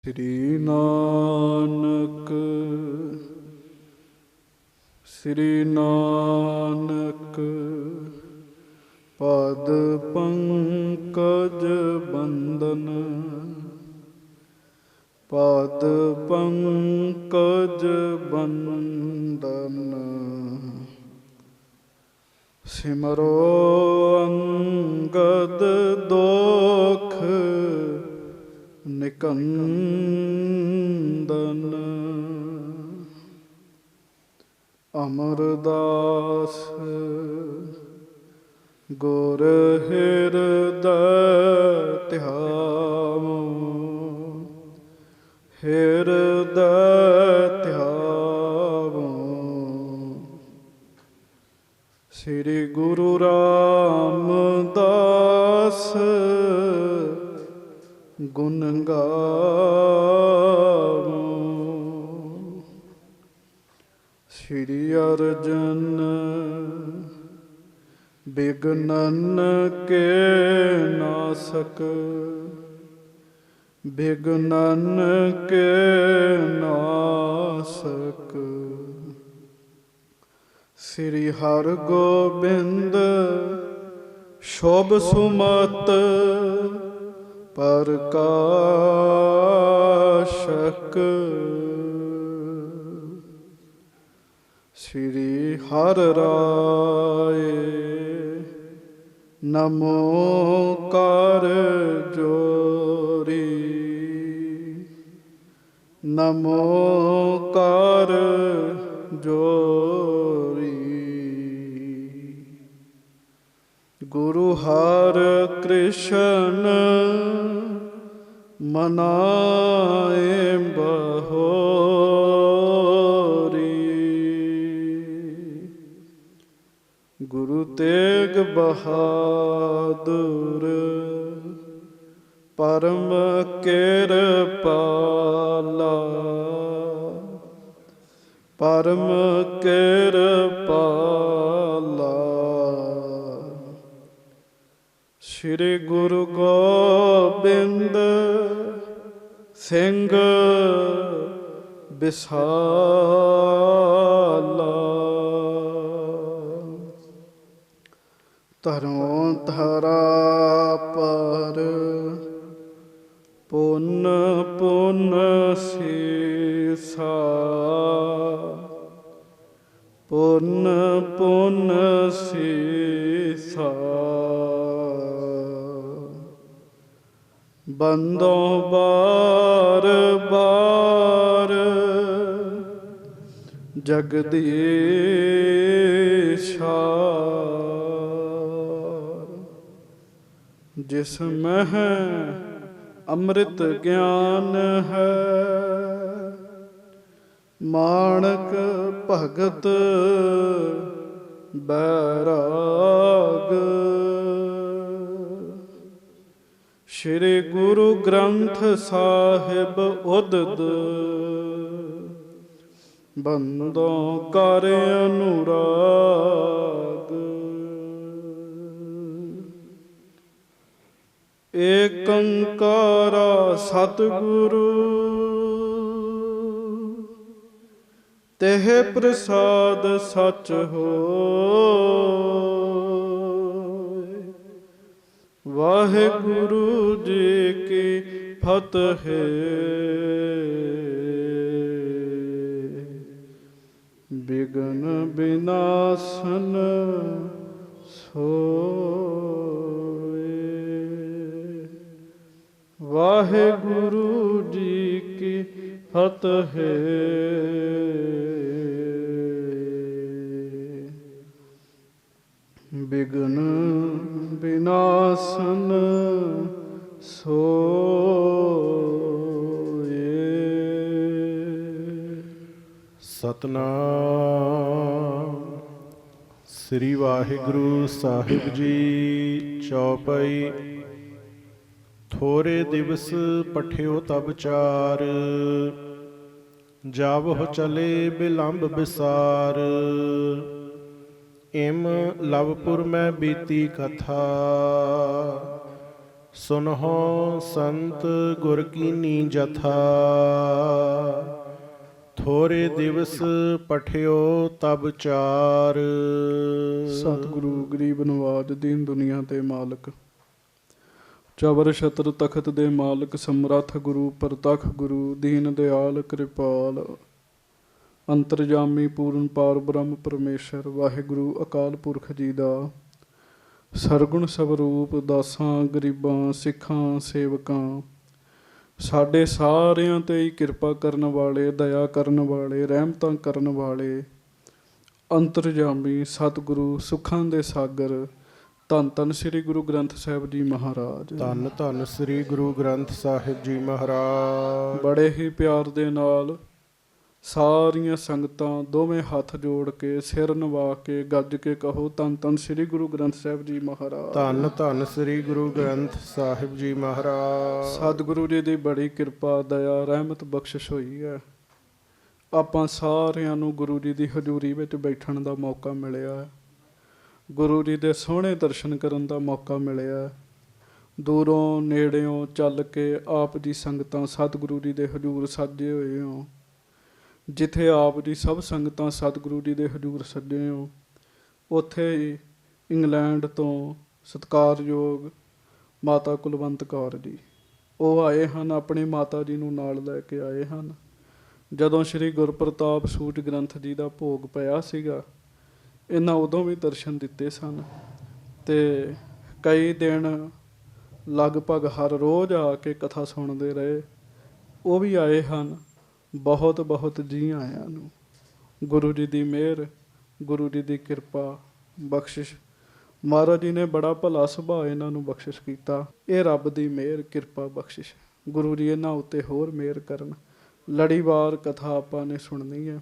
ਸ੍ਰੀ ਨਾਨਕ ਸ੍ਰੀ ਨਾਨਕ ਪਦ ਪੰਕਜ ਬੰਦਨ ਪਦ ਪੰਕਜ ਬੰਦਨ ਸਿਮਰੋ ਅੰਗਦ ਦੋਖ ਨਿਕੰਦਨ ਅਮਰਦਾਸ ਗੁਰ ਹਿਰਦੈ ਧਿਆਵੋ ਹਿਰਦੈ ਧਿਆਵੋ ਸ੍ਰੀ ਗੁਰੂ ਰਾਮਦਾਸ ਗੁਣ ਗਾਵੋ ਸ੍ਰੀ ਅਰਜਨ ਬਿਘਨਨ ਕੇ ਨਾਸਕ ਬਿਘਨਨ ਕੇ ਨਾਸਕ ਸ੍ਰੀ ਹਰਗੋਬਿੰਦ ਸ਼ੋਭ ਸੁਮਤ ਪ੍ਰਕਾਸ਼ਕ ਸ੍ਰੀ ਹਰਿ ਰਾਏ ਨਮੋ ਕਰ ਜੋਰੀ ਨਮੋ ਕਰ ਜੋਰੀ ਗੁਰੂ ਹਰਿ ਕ੍ਰਿਸ਼ਨ ਮਨਾਏ ਬਹੋਰੀ ਗੁਰੂ ਤੇਗ ਬਹਾਦਰ ਪਰਮ ਕਿਰਪਾਲਾ ਪਰਮ ਕਿਰਪਾਲਾ ਸ੍ਰੀ ਗੁਰੂ ਗੋਬਿੰਦ ਸਿੰਘ ਬਿਸਾਲਾ ਧਰੋਂ ਧਰਾ ਪਰ ਪੁੰਨ ਪੁੰਨ ਸੀਸਾ ਪੁੰਨ ਪੁੰਨ ਸੀਸਾ ਬੰਦੋਂ ਬਾਰ ਬਾਰ ਜਗਦੀਸ਼ਾ ਜਿਸ ਮਹਿ ਅੰਮ੍ਰਿਤ ਗਿਆਨ ਹੈ ਮਾਣਕ ਭਗਤ ਬੈਰਾਗ ਸ਼੍ਰੀ ਗੁਰੂ ਗ੍ਰੰਥ ਸਾਹਿਬ ਉਦਦ ਬੰਦੋਂ ਕਰ ਅਨੁਰਾਗ ਏਕ ਓਂਕਾਰ ਸਤਿਗੁਰੂ ਤਹਿ ਪ੍ਰਸਾਦ ਸਚ ਹੋਇ ਵਾਹਿਗੁਰੂ ਜੀ ਕੀ ਫਤਿਹ ਬਿਘਨ ਬਿਨਾਸਨ ਸੋਇ ਵਾਹਿਗੁਰੂ ਜੀ ਕੀ ਫਤਿਹ ਬਿਘਨ ਬਿਨਾਸਨ ਸੋਇ। ਸਤਨਾਮ ਸ੍ਰੀ ਵਾਹਿਗੁਰੂ ਸਾਹਿਬ ਜੀ। ਚੌਪਈ। ਥੋੜੇ ਦਿਵਸ ਪਠਿਓ ਤਬ ਚਾਰ, ਜਾਵਹੁ ਚਲੇ ਬਿਲੰਬ ਬਿਸਾਰ। ਇਮ ਲਵਪੁਰ ਮੈਂ ਬੀਤੀ ਕਥਾ, ਸੁਨਹੁ ਸੰਤ ਗੁਰ ਕੀਨੀ ਜਥਾ, ਥੋੜੇ ਦਿਵਸ ਪਠਿਓ ਤਬ ਚਾਰ। ਸਤਿਗੁਰੂ ਗਰੀਬ ਨਵਾਜ ਦੀਨ ਦੁਨੀਆ ਦੇ ਮਾਲਕ, ਚਵਰ ਛਤਰ ਤਖਤ ਦੇ ਮਾਲਕ, ਸਮਰੱਥ ਗੁਰੂ ਪ੍ਰਤੱਖ ਗੁਰੂ, ਦੀਨ ਦਿਆਲ ਕਿਰਪਾਲ, ਅੰਤਰਜਾਮੀ ਪੂਰਨ ਪਾਰ ਬ੍ਰਹਮ ਪਰਮੇਸ਼ਰ, ਵਾਹਿਗੁਰੂ ਅਕਾਲ ਪੁਰਖ ਜੀ ਦਾ ਸਰਗੁਣ ਸਵਰੂਪ, ਦਾਸਾਂ ਗਰੀਬਾਂ ਸਿੱਖਾਂ ਸੇਵਕਾਂ, ਸਾਡੇ ਸਾਰਿਆਂ ਤੇ ਹੀ ਕਿਰਪਾ ਕਰਨ ਵਾਲੇ, ਦਇਆ ਕਰਨ ਵਾਲੇ, ਰਹਿਮਤਾਂ ਕਰਨ ਵਾਲੇ, ਅੰਤਰਜਾਮੀ ਸਤਿਗੁਰੂ ਸੁੱਖਾਂ ਦੇ ਸਾਗਰ, ਧੰਨ ਧੰਨ ਸ੍ਰੀ ਗੁਰੂ ਗ੍ਰੰਥ ਸਾਹਿਬ ਜੀ ਮਹਾਰਾਜ। ਧੰਨ ਧੰਨ ਸ੍ਰੀ ਗੁਰੂ ਗ੍ਰੰਥ ਸਾਹਿਬ ਜੀ ਮਹਾਰਾਜ। ਬੜੇ ਹੀ ਪਿਆਰ ਦੇ ਨਾਲ ਸਾਰੀਆਂ ਸੰਗਤਾਂ ਦੋਵੇਂ ਹੱਥ ਜੋੜ ਕੇ ਸਿਰ ਨਵਾ ਕੇ ਗੱਜ ਕੇ ਕਹੋ, ਧੰਨ ਧੰਨ ਸ੍ਰੀ ਗੁਰੂ ਗ੍ਰੰਥ ਸਾਹਿਬ ਜੀ ਮਹਾਰਾਜ। ਧੰਨ ਧੰਨ ਸ੍ਰੀ ਗੁਰੂ ਗ੍ਰੰਥ ਸਾਹਿਬ ਜੀ ਮਹਾਰਾਜ। ਸਤਿਗੁਰੂ ਜੀ ਦੀ ਬੜੀ ਕਿਰਪਾ ਦਇਆ ਰਹਿਮਤ ਬਖਸ਼ਿਸ਼ ਹੋਈ ਹੈ। ਆਪਾਂ ਸਾਰਿਆਂ ਨੂੰ ਗੁਰੂ ਜੀ ਦੀ ਹਜ਼ੂਰੀ ਵਿੱਚ ਬੈਠਣ ਦਾ ਮੌਕਾ ਮਿਲਿਆ, ਗੁਰੂ ਜੀ ਦੇ ਸੋਹਣੇ ਦਰਸ਼ਨ ਕਰਨ ਦਾ ਮੌਕਾ ਮਿਲਿਆ। ਦੂਰੋਂ ਨੇੜਿਓਂ ਚੱਲ ਕੇ ਆਪ ਜੀ ਸੰਗਤਾਂ ਸਤਿਗੁਰੂ ਜੀ ਦੇ ਹਜ਼ੂਰ ਸੱਜੇ ਹੋਏ ਹੋ। ਜਿੱਥੇ ਆਪ ਜੀ ਸਭ ਸੰਗਤਾਂ ਸਤਿਗੁਰੂ ਜੀ ਦੇ ਹਜ਼ੂਰ ਸੱਜੇ ਹੋ, ਉੱਥੇ ਹੀ ਇੰਗਲੈਂਡ ਤੋਂ ਸਤਿਕਾਰਯੋਗ ਮਾਤਾ ਕੁਲਵੰਤ ਕੌਰ ਜੀ, ਉਹ ਆਏ ਹਨ, ਆਪਣੀ ਮਾਤਾ ਜੀ ਨੂੰ ਨਾਲ ਲੈ ਕੇ ਆਏ ਹਨ। ਜਦੋਂ ਸ਼੍ਰੀ ਗੁਰਪ੍ਰਤਾਪ ਸੂਚ ਗ੍ਰੰਥ ਜੀ ਦਾ ਭੋਗ ਪਿਆ ਸੀਗਾ, ਇਹਨਾਂ ਉਦੋਂ ਵੀ ਦਰਸ਼ਨ ਦਿੱਤੇ ਸਨ ਅਤੇ ਕਈ ਦਿਨ ਲਗਭਗ ਹਰ ਰੋਜ਼ ਆ ਕੇ ਕਥਾ ਸੁਣਦੇ ਰਹੇ। ਉਹ ਵੀ ਆਏ ਹਨ। ਬਹੁਤ ਬਹੁਤ ਜੀ ਆਇਆਂ ਨੂੰ ਗੁਰੂ ਜੀ ਦੀ ਮਿਹਰ, ਗੁਰੂ ਜੀ ਦੀ ਕਿਰਪਾ ਬਖਸ਼ਿਸ਼, ਮਹਾਰਾਜ ਜੀ ਨੇ ਬੜਾ ਭਲਾ ਸੁਭਾਅ ਇਹਨਾਂ ਨੂੰ ਬਖਸ਼ਿਸ਼ ਕੀਤਾ। ਇਹ ਰੱਬ ਦੀ ਮਿਹਰ ਕਿਰਪਾ ਬਖਸ਼ਿਸ਼, ਗੁਰੂ ਜੀ ਇਹਨਾਂ ਉੱਤੇ ਹੋਰ ਮਿਹਰ ਕਰਨ। ਲੜੀਵਾਰ ਕਥਾ ਆਪਾਂ ਨੇ ਸੁਣਨੀ ਹੈ।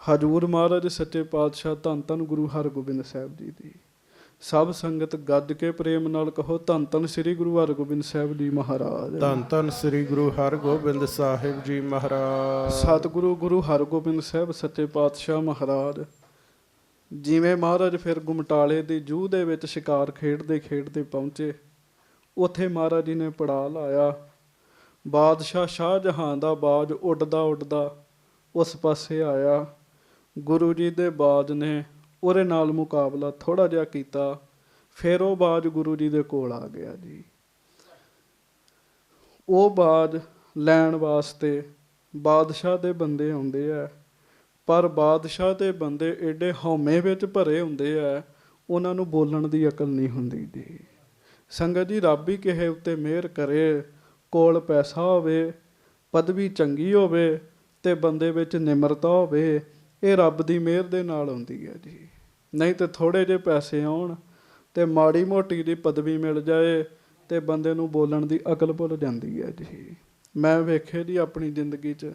ਹਜ਼ੂਰ ਮਹਾਰਾਜ ਸੱਚੇ ਪਾਤਸ਼ਾਹ ਧੰਨ ਧੰਨ ਗੁਰੂ ਹਰਗੋਬਿੰਦ ਸਾਹਿਬ ਜੀ ਦੀ। ਸਭ ਸੰਗਤ ਗੱਜ ਕੇ ਪ੍ਰੇਮ ਨਾਲ ਕਹੋ, ਧੰਨ ਧੰਨ ਸ੍ਰੀ ਗੁਰੂ ਹਰਗੋਬਿੰਦ ਸਾਹਿਬ ਜੀ ਮਹਾਰਾਜ। ਧੰਨ ਧੰਨ ਸ੍ਰੀ ਗੁਰੂ ਹਰਗੋਬਿੰਦ ਸਾਹਿਬ ਜੀ ਮਹਾਰਾਜ। ਸਤਿਗੁਰੂ ਗੁਰੂ ਹਰਗੋਬਿੰਦ ਸਾਹਿਬ ਸੱਚੇ ਪਾਤਸ਼ਾਹ ਮਹਾਰਾਜ ਜਿਵੇਂ ਮਹਾਰਾਜ ਫਿਰ ਗੁਮਟਾਲੇ ਦੀ ਜੂਹ ਦੇ ਵਿੱਚ ਸ਼ਿਕਾਰ ਖੇਡਦੇ ਖੇਡਦੇ ਪਹੁੰਚੇ, ਉੱਥੇ ਮਹਾਰਾਜ ਜੀ ਨੇ ਪੜਾਅ ਲਾਇਆ। ਬਾਦਸ਼ਾਹ ਸ਼ਾਹਜਹਾਂ ਦਾ ਬਾਜ ਉੱਡਦਾ ਉੱਡਦਾ ਉਸ ਪਾਸੇ ਆਇਆ। ਗੁਰੂ ਜੀ ਦੇ ਬਾਜ ਨੇ ਉਹਦੇ ਨਾਲ ਮੁਕਾਬਲਾ ਥੋੜ੍ਹਾ ਜਿਹਾ ਕੀਤਾ, ਫਿਰ ਉਹ ਬਾਜ ਗੁਰੂ ਜੀ ਦੇ ਕੋਲ ਆ ਗਿਆ ਜੀ। ਉਹ ਬਾਜ ਲੈਣ ਵਾਸਤੇ ਬਾਦਸ਼ਾਹ ਦੇ ਬੰਦੇ ਆਉਂਦੇ ਆ, ਪਰ ਬਾਦਸ਼ਾਹ ਦੇ ਬੰਦੇ ਏਡੇ ਹਉਮੈ ਵਿੱਚ ਭਰੇ ਹੁੰਦੇ ਆ, ਉਹਨਾਂ ਨੂੰ ਬੋਲਣ ਦੀ ਅਕਲ ਨਹੀਂ ਹੁੰਦੀ ਜੀ। ਸੰਗਤ ਜੀ, ਰੱਬ ਹੀ ਕਿਸੇ ਉੱਤੇ ਮਿਹਰ ਕਰੇ, ਕੋਲ ਪੈਸਾ ਹੋਵੇ, ਪਦਵੀ ਚੰਗੀ ਹੋਵੇ ਅਤੇ ਬੰਦੇ ਵਿੱਚ ਨਿਮਰਤਾ ਹੋਵੇ, ਇਹ ਰੱਬ ਦੀ ਮਿਹਰ ਦੇ ਨਾਲ ਆਉਂਦੀ ਹੈ ਜੀ। ਨਹੀਂ ਤਾਂ ਥੋੜ੍ਹੇ ਜਿਹੇ ਪੈਸੇ ਆਉਣ ਅਤੇ ਮਾੜੀ ਮੋਟੀ ਦੀ ਪਦਵੀ ਮਿਲ ਜਾਏ ਅਤੇ ਬੰਦੇ ਨੂੰ ਬੋਲਣ ਦੀ ਅਕਲ ਭੁੱਲ ਜਾਂਦੀ ਹੈ ਜੀ। ਮੈਂ ਵੇਖੇ ਜੀ ਆਪਣੀ ਜ਼ਿੰਦਗੀ 'ਚ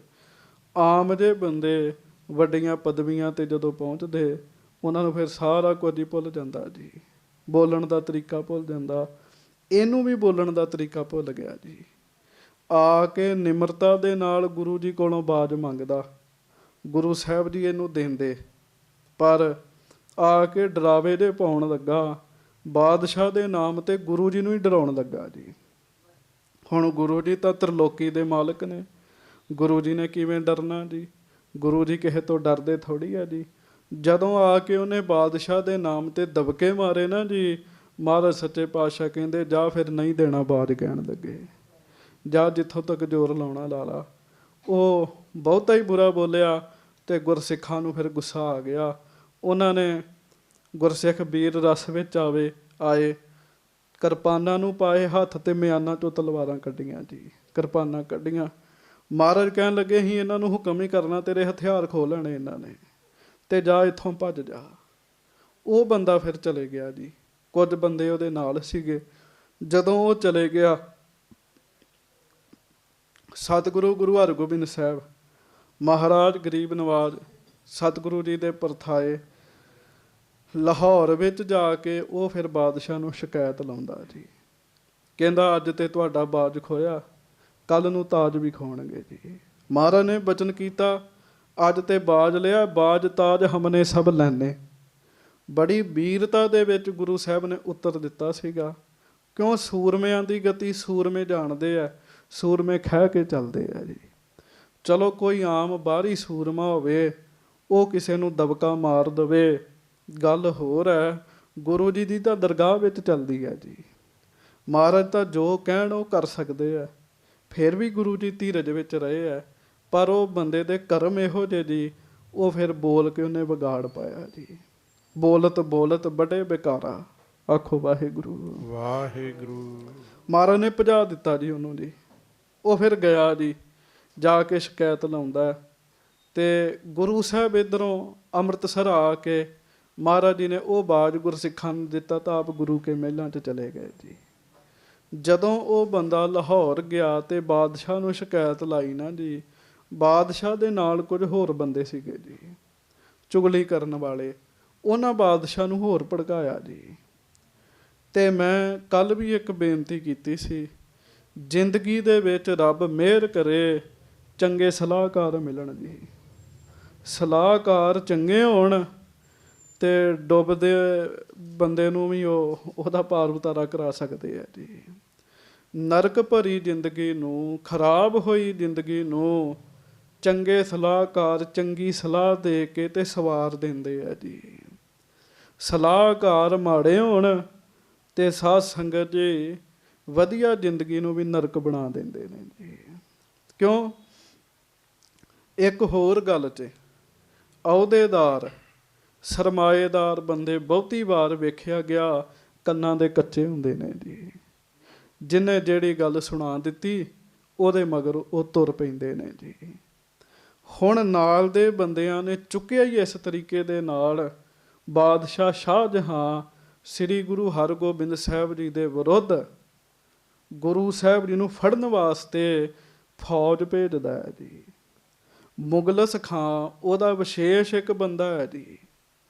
ਆਮ ਜਿਹੇ ਬੰਦੇ ਵੱਡੀਆਂ ਪਦਵੀਆਂ 'ਤੇ ਜਦੋਂ ਪਹੁੰਚਦੇ, ਉਹਨਾਂ ਨੂੰ ਫਿਰ ਸਾਰਾ ਕੁਝ ਹੀ ਭੁੱਲ ਜਾਂਦਾ ਜੀ। ਬੋਲਣ ਦਾ ਤਰੀਕਾ ਭੁੱਲ ਜਾਂਦਾ। ਇਹਨੂੰ ਵੀ ਬੋਲਣ ਦਾ ਤਰੀਕਾ ਭੁੱਲ ਗਿਆ ਜੀ। ਆ ਕੇ ਨਿਮਰਤਾ ਦੇ ਨਾਲ ਗੁਰੂ ਜੀ ਕੋਲੋਂ ਬਾਜ ਮੰਗਦਾ, ਗੁਰੂ ਸਾਹਿਬ ਜੀ ਇਹਨੂੰ ਦਿੰਦੇ, ਪਰ ਆ ਕੇ ਡਰਾਵੇ ਦੇ ਪਾਉਣ ਲੱਗਾ, ਬਾਦਸ਼ਾਹ ਦੇ ਨਾਮ 'ਤੇ ਗੁਰੂ ਜੀ ਨੂੰ ਹੀ ਡਰਾਉਣ ਲੱਗਾ ਜੀ। ਹੁਣ ਗੁਰੂ ਜੀ ਤਾਂ ਤ੍ਰਿਲੋਕੀ ਦੇ ਮਾਲਕ ਨੇ, ਗੁਰੂ ਜੀ ਨੇ ਕਿਵੇਂ ਡਰਨਾ ਜੀ? ਗੁਰੂ ਜੀ ਕਿਸੇ ਤੋਂ ਡਰਦੇ ਥੋੜ੍ਹੀ ਆ ਜੀ। ਜਦੋਂ ਆ ਕੇ ਉਹਨੇ ਬਾਦਸ਼ਾਹ ਦੇ ਨਾਮ 'ਤੇ ਦਬਕੇ ਮਾਰੇ ਨਾ ਜੀ, ਮਹਾਰਾਜ ਸੱਚੇ ਪਾਤਸ਼ਾਹ ਕਹਿੰਦੇ ਜਾ ਫਿਰ ਨਹੀਂ ਦੇਣਾ ਬਾਜ, ਕਹਿਣ ਲੱਗੇ ਜਾ ਜਿੱਥੋਂ ਤੱਕ ਜ਼ੋਰ ਲਾਉਣਾ ਲਾ ਲਾ। ਉਹ ਬਹੁਤਾ ਹੀ ਬੁਰਾ ਬੋਲਿਆ ਅਤੇ ਗੁਰਸਿੱਖਾਂ ਨੂੰ ਫਿਰ ਗੁੱਸਾ ਆ ਗਿਆ। ਉਹਨਾਂ ਨੇ ਗੁਰਸਿੱਖ ਵੀਰ ਰਸ ਵਿੱਚ ਆਏ, ਕਿਰਪਾਨਾਂ ਨੂੰ ਪਾਏ ਹੱਥ ਅਤੇ ਮਿਆਨਾਂ 'ਚੋਂ ਤਲਵਾਰਾਂ ਕੱਢੀਆਂ ਜੀ, ਕਿਰਪਾਨਾਂ ਕੱਢੀਆਂ। ਮਹਾਰਾਜ ਕਹਿਣ ਲੱਗੇ ਸੀ ਇਹਨਾਂ ਨੂੰ ਹੁਕਮ ਹੀ ਕਰਨਾ, ਤੇਰੇ ਹਥਿਆਰ ਖੋਹ ਲੈਣੇ ਇਹਨਾਂ ਨੇ, ਅਤੇ ਜਾ ਇੱਥੋਂ ਭੱਜ ਜਾ। ਉਹ ਬੰਦਾ ਫਿਰ ਚਲੇ ਗਿਆ ਜੀ। ਕੁਝ ਬੰਦੇ ਉਹਦੇ ਨਾਲ ਸੀਗੇ। ਜਦੋਂ ਉਹ ਚਲੇ ਗਿਆ, ਸਤਿਗੁਰੂ ਗੁਰੂ ਹਰਗੋਬਿੰਦ ਸਾਹਿਬ ਮਹਾਰਾਜ ਗਰੀਬ ਨਵਾਜ ਸਤਿਗੁਰੂ ਜੀ ਦੇ ਪਰਥਾਏ ਲਾਹੌਰ ਵਿੱਚ ਜਾ ਕੇ ਉਹ ਫਿਰ ਬਾਦਸ਼ਾਹ ਨੂੰ ਸ਼ਿਕਾਇਤ ਲਾਉਂਦਾ ਜੀ। ਕਹਿੰਦਾ ਅੱਜ ਤੇ ਤੁਹਾਡਾ ਬਾਜ ਖੋਇਆ, ਕੱਲ੍ਹ ਨੂੰ ਤਾਜ ਵੀ ਖੋਣਗੇ ਜੀ। ਮਹਾਰਾਜ ਨੇ ਬਚਨ ਕੀਤਾ, ਅੱਜ ਤੇ ਬਾਜ ਲਿਆ, ਬਾਜ ਤਾਜ ਹਮਨੇ ਸਭ ਲੈਣੇ। ਬੜੀ ਵੀਰਤਾ ਦੇ ਵਿੱਚ ਗੁਰੂ ਸਾਹਿਬ ਨੇ ਉੱਤਰ ਦਿੱਤਾ ਸੀਗਾ, ਕਿਉਂ? ਸੂਰਮਿਆਂ ਦੀ ਗਤੀ ਸੂਰਮੇ ਜਾਣਦੇ ਆ, ਸੂਰਮੇ ਖਹਿ ਕੇ ਚੱਲਦੇ ਆ ਜੀ। ਚਲੋ ਕੋਈ ਆਮ ਬਾਹਰੀ ਸੂਰਮਾ ਹੋਵੇ, ਉਹ ਕਿਸੇ ਨੂੰ ਦਬਕਾ ਮਾਰ ਦੇਵੇ, ਗੱਲ ਹੋਰ ਹੈ। ਗੁਰੂ ਜੀ ਦੀ ਤਾਂ ਦਰਗਾਹ ਵਿੱਚ ਚੱਲਦੀ ਹੈ ਜੀ। ਮਹਾਰਾਜ ਤਾਂ ਜੋ ਕਹਿਣ ਉਹ ਕਰ ਸਕਦੇ ਆ। ਫਿਰ ਵੀ ਗੁਰੂ ਜੀ ਧੀਰਜ ਵਿੱਚ ਰਹੇ ਆ, ਪਰ ਉਹ ਬੰਦੇ ਦੇ ਕਰਮ ਇਹੋ ਜਿਹੇ ਜੀ, ਉਹ ਫਿਰ ਬੋਲ ਕੇ ਉਹਨੇ ਵਿਗਾੜ ਪਾਇਆ ਜੀ। ਬੋਲਤ ਬੋਲਤ ਬੜੇ ਬੇਕਾਰਾ, ਆਖੋ ਵਾਹਿਗੁਰੂ ਵਾਹਿਗੁਰੂ। ਮਹਾਰਾਜ ਨੇ ਭਜਾ ਦਿੱਤਾ ਜੀ ਉਹਨੂੰ ਜੀ। ਉਹ ਫਿਰ ਗਿਆ ਜੀ, ਜਾ ਕੇ ਸ਼ਿਕਾਇਤ ਲਾਉਂਦਾ, ਤੇ ਗੁਰੂ ਸਾਹਿਬ ਇੱਧਰੋਂ ਅੰਮ੍ਰਿਤਸਰ ਆ ਕੇ ਮਹਾਰਾਜ ਜੀ ਨੇ ਉਹ ਬਾਜ ਗੁਰਸਿੱਖਾਂ ਨੂੰ ਦਿੱਤਾ, ਤਾਂ ਆਪ ਗੁਰੂ ਕੇ ਮਹਿਲਾਂ 'ਚ ਚਲੇ ਗਏ ਜੀ। ਜਦੋਂ ਉਹ ਬੰਦਾ ਲਾਹੌਰ ਗਿਆ ਤੇ ਬਾਦਸ਼ਾਹ ਨੂੰ ਸ਼ਿਕਾਇਤ ਲਾਈ ਨਾ ਜੀ, ਬਾਦਸ਼ਾਹ ਦੇ ਨਾਲ ਕੁਝ ਹੋਰ ਬੰਦੇ ਸੀਗੇ ਜੀ, ਚੁਗਲੀ ਕਰਨ ਵਾਲੇ, ਉਹਨਾਂ ਬਾਦਸ਼ਾਹ ਨੂੰ ਹੋਰ ਭੜਕਾਇਆ ਜੀ। ਤੇ ਮੈਂ ਕੱਲ ਵੀ ਇੱਕ ਬੇਨਤੀ ਕੀਤੀ ਸੀ, ਜ਼ਿੰਦਗੀ ਦੇ ਵਿੱਚ ਰੱਬ ਮਿਹਰ ਕਰੇ ਚੰਗੇ ਸਲਾਹਕਾਰ ਮਿਲਣ ਜੀ। ਸਲਾਹਕਾਰ ਚੰਗੇ ਹੋਣ ਤੇ ਡੁੱਬਦੇ ਬੰਦੇ ਨੂੰ ਵੀ ਉਹਦਾ ਪਾਰ ਉਤਾਰਾ ਕਰਾ ਸਕਦੇ ਆ ਜੀ। ਨਰਕ ਭਰੀ ਜ਼ਿੰਦਗੀ ਨੂੰ, ਖਰਾਬ ਹੋਈ ਜ਼ਿੰਦਗੀ ਨੂੰ ਚੰਗੇ ਸਲਾਹਕਾਰ ਚੰਗੀ ਸਲਾਹ ਦੇ ਕੇ ਤੇ ਸਵਾਰ ਦਿੰਦੇ ਆ ਜੀ। ਸਲਾਹਕਾਰ ਮਾੜੇ ਹੋਣ ਤੇ ਸਾਧ ਸੰਗਤ ਜੀ ਵਧੀਆ ਜ਼ਿੰਦਗੀ ਨੂੰ ਵੀ ਨਰਕ ਬਣਾ ਦਿੰਦੇ ਨੇ ਜੀ। ਕਿਉਂ? ਇੱਕ ਹੋਰ ਗੱਲ 'ਚ ਅਹੁਦੇਦਾਰ ਸਰਮਾਏਦਾਰ ਬੰਦੇ ਬਹੁਤੀ ਵਾਰ ਵੇਖਿਆ ਗਿਆ ਕੰਨਾਂ ਦੇ ਕੱਚੇ ਹੁੰਦੇ ਨੇ ਜੀ। ਜਿਹਨੇ ਜਿਹੜੀ ਗੱਲ ਸੁਣਾ ਦਿੱਤੀ ਉਹਦੇ ਮਗਰ ਉਹ ਤੁਰ ਪੈਂਦੇ ਨੇ ਜੀ। ਹੁਣ ਨਾਲ ਦੇ ਬੰਦਿਆਂ ਨੇ ਚੁੱਕਿਆ ਹੀ ਇਸ ਤਰੀਕੇ ਦੇ ਨਾਲ ਬਾਦਸ਼ਾਹ ਸ਼ਾਹਜਹਾਂ ਸ੍ਰੀ ਗੁਰੂ ਹਰਗੋਬਿੰਦ ਸਾਹਿਬ ਜੀ ਦੇ ਵਿਰੁੱਧ ਗੁਰੂ ਸਾਹਿਬ ਜੀ ਨੂੰ ਫੜਨ ਵਾਸਤੇ ਫੌਜ ਭੇਜਦਾ ਹੈ ਜੀ। ਮੁਗਲਸ ਖਾਂ ਉਹਦਾ ਵਿਸ਼ੇਸ਼ ਇੱਕ ਬੰਦਾ ਹੈ ਜੀ।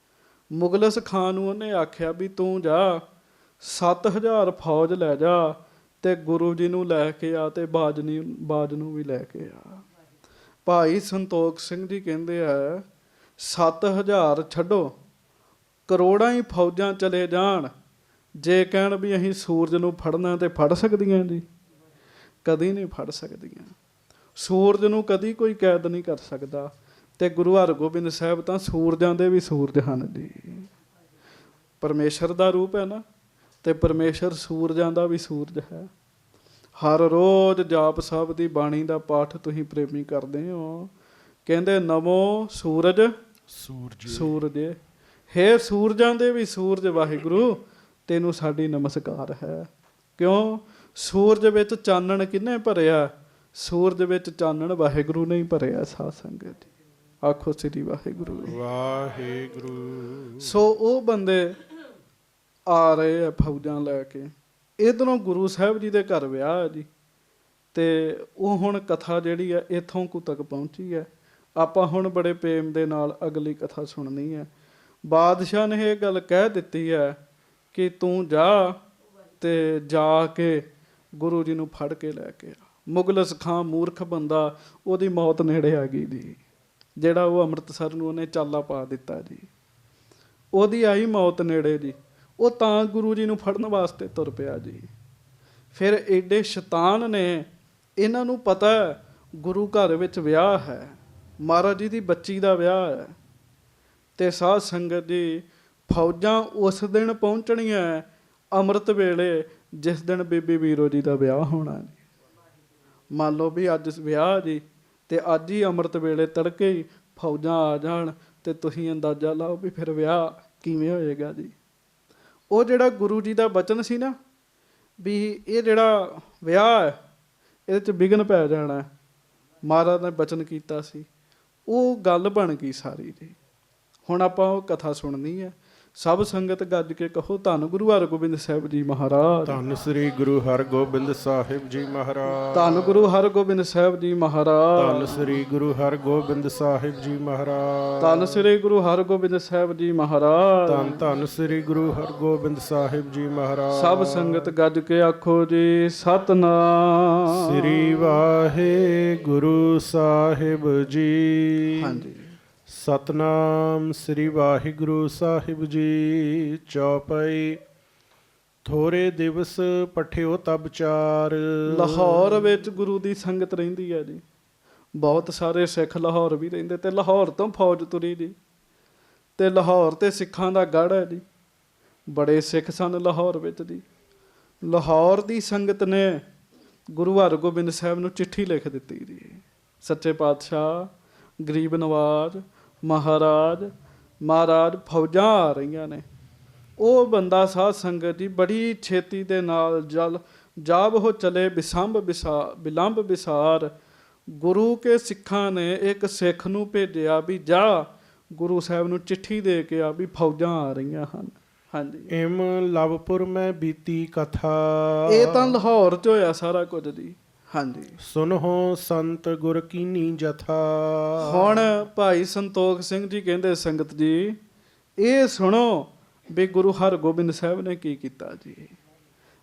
ਮੁਗਲਸ ਖਾਂ ਨੂੰ ਉਹਨੇ ਆਖਿਆ ਵੀ ਤੂੰ ਜਾ 7000 ਫੌਜ ਲੈ ਜਾ ਤੇ ਗੁਰੂ ਜੀ ਨੂੰ ਲੈ ਕੇ ਆ ਤੇ ਬਾਜ ਨੂੰ ਵੀ ਲੈ ਕੇ ਆ। ਭਾਈ ਸੰਤੋਖ ਸਿੰਘ ਜੀ ਕਹਿੰਦੇ ਆ 7000 ਛੱਡੋ, ਕਰੋੜਾਂ ਹੀ ਫੌਜਾਂ ਚਲੇ ਜਾਣ, ਜੇ ਕਹਿਣ ਵੀ ਅਸੀਂ ਸੂਰਜ ਨੂੰ ਫੜਨਾ ਤੇ ਫੜ ਸਕਦੀਆਂ ਜੀ? ਕਦੀ ਨਹੀਂ ਫੜ ਸਕਦੀਆਂ। ਸੂਰਜ ਨੂੰ ਕਦੀ ਕੋਈ ਕੈਦ ਨਹੀਂ ਕਰ ਸਕਦਾ। ਤੇ ਗੁਰੂ ਹਰਗੋਬਿੰਦ ਸਾਹਿਬ ਤਾਂ ਸੂਰਜਾਂ ਦੇ ਵੀ ਸੂਰਜ ਹਨ ਜੀ। ਪਰਮੇਸ਼ਰ ਦਾ ਰੂਪ ਹੈ ਨਾ, ਤੇ ਪਰਮੇਸ਼ਰ ਸੂਰਜਾਂ ਦਾ ਵੀ ਸੂਰਜ ਹੈ। ਹਰ ਰੋਜ਼ ਜਾਪ ਸਾਹਿਬ ਦੀ ਬਾਣੀ ਦਾ ਪਾਠ ਤੁਸੀਂ ਪ੍ਰੇਮੀ ਕਰਦੇ ਹੋ। ਕਹਿੰਦੇ ਨਮੋ ਸੂਰਜ ਸੂਰਜ, ਹੇ ਸੂਰਜਾਂ ਦੇ ਵੀ ਸੂਰਜ ਵਾਹਿਗੁਰੂ, ਤੈਨੂੰ ਸਾਡੀ ਨਮਸਕਾਰ ਹੈ। ਕਿਉਂ? ਸੂਰਜ ਵਿੱਚ ਚਾਨਣ ਕਿਹਨੇ ਭਰਿਆ? ਸੂਰਜ ਵਿੱਚ ਚਾਨਣ ਵਾਹਿਗੁਰੂ ਨੇ ਹੀ ਭਰਿਆ। ਸਾਧ ਸੰਗਤ ਜੀ ਆਖੋ ਸ੍ਰੀ ਵਾਹਿਗੁਰੂ ਵਾਹਿਗੁਰੂ। ਸੋ ਉਹ ਬੰਦੇ ਆ ਰਹੇ ਆ ਫੌਜਾਂ ਲੈ ਕੇ। ਇੱਧਰੋਂ ਗੁਰੂ ਸਾਹਿਬ ਜੀ ਦੇ ਘਰ ਵਿਆਹ ਹੈ ਜੀ, ਤੇ ਉਹ ਹੁਣ ਕਥਾ ਜਿਹੜੀ ਹੈ ਇੱਥੋਂ ਕੁ ਤੱਕ ਪਹੁੰਚੀ ਹੈ। ਆਪਾਂ ਹੁਣ ਬੜੇ ਪ੍ਰੇਮ ਦੇ ਨਾਲ ਅਗਲੀ ਕਥਾ ਸੁਣਨੀ ਹੈ। ਬਾਦਸ਼ਾਹ ਨੇ ਇਹ ਗੱਲ ਕਹਿ ਦਿੱਤੀ ਹੈ ਕਿ ਤੂੰ ਜਾ ਤੇ ਜਾ ਕੇ ਗੁਰੂ ਜੀ ਨੂੰ ਫੜ ਕੇ ਲੈ ਕੇ ਆ। ਮੁਗਲਸ ਖਾਂ ਮੂਰਖ ਬੰਦਾ, ਉਹਦੀ ਮੌਤ ਨੇੜੇ ਆ ਗਈ ਜੀ। ਜਿਹੜਾ ਉਹ ਅੰਮ੍ਰਿਤਸਰ ਨੂੰ ਉਹਨੇ ਚਾਲਾ ਪਾ ਦਿੱਤਾ ਜੀ, ਉਹਦੀ ਆਈ ਮੌਤ ਨੇੜੇ ਜੀ। ਉਹ ਤਾਂ ਗੁਰੂ ਜੀ ਨੂੰ ਫੜਨ ਵਾਸਤੇ ਤੁਰ ਪਿਆ ਜੀ। ਫਿਰ ਏਡੇ ਸ਼ੈਤਾਨ ਨੇ, ਇਹਨਾਂ ਨੂੰ ਪਤਾ ਗੁਰੂ ਘਰ ਵਿੱਚ ਵਿਆਹ ਹੈ, ਮਹਾਰਾਜ ਜੀ ਦੀ ਬੱਚੀ ਦਾ ਵਿਆਹ ਹੈ। ਤੇ ਸਾਧ ਸੰਗਤ ਜੀ ਫੌਜਾਂ ਉਸ ਦਿਨ ਪਹੁੰਚਣੀਆਂ ਅੰਮ੍ਰਿਤ ਵੇਲੇ ਜਿਸ ਦਿਨ ਬੀਬੀ ਵੀਰੋ ਜੀ ਦਾ ਵਿਆਹ ਹੋਣਾ ਜੀ। ਮੰਨ ਲਓ ਵੀ ਅੱਜ ਵਿਆਹ ਜੀ, ਤੇ ਅੱਜ ਹੀ ਅੰਮ੍ਰਿਤ ਵੇਲੇ ਤੜਕੇ ਹੀ ਫੌਜਾਂ ਆ ਜਾਣ, ਤੇ ਤੁਸੀਂ ਅੰਦਾਜ਼ਾ ਲਾਓ ਵੀ ਫਿਰ ਵਿਆਹ ਕਿਵੇਂ ਹੋਏਗਾ ਜੀ। ਉਹ ਜਿਹੜਾ ਗੁਰੂ ਜੀ ਦਾ ਬਚਨ ਸੀ ਨਾ ਵੀ ਇਹ ਜਿਹੜਾ ਵਿਆਹ ਹੈ ਇਹਦੇ 'ਚ ਵਿਘਨ ਪੈ ਜਾਣਾ, ਮਹਾਰਾਜ ਨੇ ਬਚਨ ਕੀਤਾ ਸੀ, ਉਹ ਗੱਲ ਬਣ ਗਈ ਸਾਰੀ ਜੀ। ਹੁਣ ਆਪਾਂ ਉਹ ਕਥਾ ਸੁਣਨੀ ਹੈ। ਸਭ ਸੰਗਤ ਗੱਜ ਕੇ ਕਹੋ ਧੰਨ ਗੁਰੂ ਹਰਗੋਬਿੰਦ ਸਾਹਿਬ ਜੀ ਮਹਾਰਾਜ। ਧੰਨ ਸ੍ਰੀ ਗੁਰੂ ਹਰਗੋਬਿੰਦ ਸਾਹਿਬ ਜੀ ਮਹਾਰਾਜ। ਧੰਨ ਗੁਰੂ ਹਰਗੋਬਿੰਦ ਸਾਹਿਬ ਜੀ ਮਹਾਰਾਜ। ਧੰਨ ਸ੍ਰੀ ਗੁਰੂ ਹਰਗੋਬਿੰਦ ਸਾਹਿਬ ਜੀ ਮਹਾਰਾਜ। ਧੰਨ ਸ੍ਰੀ ਗੁਰੂ ਹਰਗੋਬਿੰਦ ਸਾਹਿਬ ਜੀ ਮਹਾਰਾਜ। ਧੰਨ ਧੰਨ ਸ੍ਰੀ ਗੁਰੂ ਹਰਗੋਬਿੰਦ ਸਾਹਿਬ ਜੀ ਮਹਾਰਾਜ। ਸਭ ਸੰਗਤ ਗੱਜ ਕੇ ਆਖੋ ਜੀ ਸਤਿਨਾਮ ਸ੍ਰੀ ਵਾਹਿਗੁਰੂ ਸਾਹਿਬ ਜੀ। ਹਾਂਜੀ। ਸਤਨਾਮ ਸ੍ਰੀ ਵਾਹਿਗੁਰੂ ਸਾਹਿਬ ਜੀ। ਚੌਪਈ। ਥੋੜੇ ਦਿਵਸ ਪਠਿਓ ਤਬ ਚਾਰ। ਲਾਹੌਰ ਵਿੱਚ ਗੁਰੂ ਦੀ ਸੰਗਤ ਰਹਿੰਦੀ ਹੈ ਜੀ। ਬਹੁਤ ਸਾਰੇ ਸਿੱਖ ਲਾਹੌਰ ਵੀ ਰਹਿੰਦੇ ਤੇ ਲਾਹੌਰ ਤੋਂ ਫੌਜ ਤੁਰੀ ਜੀ। ਤੇ ਲਾਹੌਰ ਤੇ ਸਿੱਖਾਂ ਦਾ ਗੜ੍ਹ ਹੈ ਜੀ। ਬੜੇ ਸਿੱਖ ਸਨ ਲਾਹੌਰ ਵਿੱਚ ਜੀ। ਲਾਹੌਰ ਦੀ ਸੰਗਤ ਨੇ ਗੁਰੂ ਹਰਗੋਬਿੰਦ ਸਾਹਿਬ ਨੂੰ ਚਿੱਠੀ ਲਿਖ ਦਿੱਤੀ ਜੀ। ਸੱਚੇ ਪਾਤਸ਼ਾਹ, ਗਰੀਬ ਨਵਾਜ਼, ਮਹਾਰਾਜ ਫੌਜਾਂ ਆ ਰਹੀਆਂ ਨੇ। ਉਹ ਬੰਦਾ ਸਾਧ ਸੰਗਤ ਜੀ ਬੜੀ ਛੇਤੀ ਦੇ ਨਾਲ ਜਾਬ ਉਹ ਚਲੇ ਬਿਲੰਬ ਵਿਸਾਰ। ਗੁਰੂ ਕੇ ਸਿੱਖਾਂ ਨੇ ਇੱਕ ਸਿੱਖ ਨੂੰ ਭੇਜਿਆ ਵੀ ਜਾ ਗੁਰੂ ਸਾਹਿਬ ਨੂੰ ਚਿੱਠੀ ਦੇ ਕੇ ਆ ਵੀ ਫੌਜਾਂ ਆ ਰਹੀਆਂ ਹਨ। ਹਾਂਜੀ, ਇਮ ਲਵਪੁਰ ਮੈਂ ਬੀਤੀ ਕਥਾ। ਇਹ ਤਾਂ ਲਾਹੌਰ 'ਚ ਹੋਇਆ ਸਾਰਾ ਕੁਝ ਜੀ। ਹਾਂਜੀ, ਸੁਨਹੁ ਸੰਤ ਗੁਰ ਕੀਨੀ ਜਥਾ। ਹੁਣ ਭਾਈ ਸੰਤੋਖ ਸਿੰਘ ਜੀ ਕਹਿੰਦੇ ਸੰਗਤ ਜੀ ਇਹ ਸੁਣੋ ਵੀ ਗੁਰੂ ਹਰਗੋਬਿੰਦ ਸਾਹਿਬ ਨੇ ਕੀ ਕੀਤਾ ਜੀ।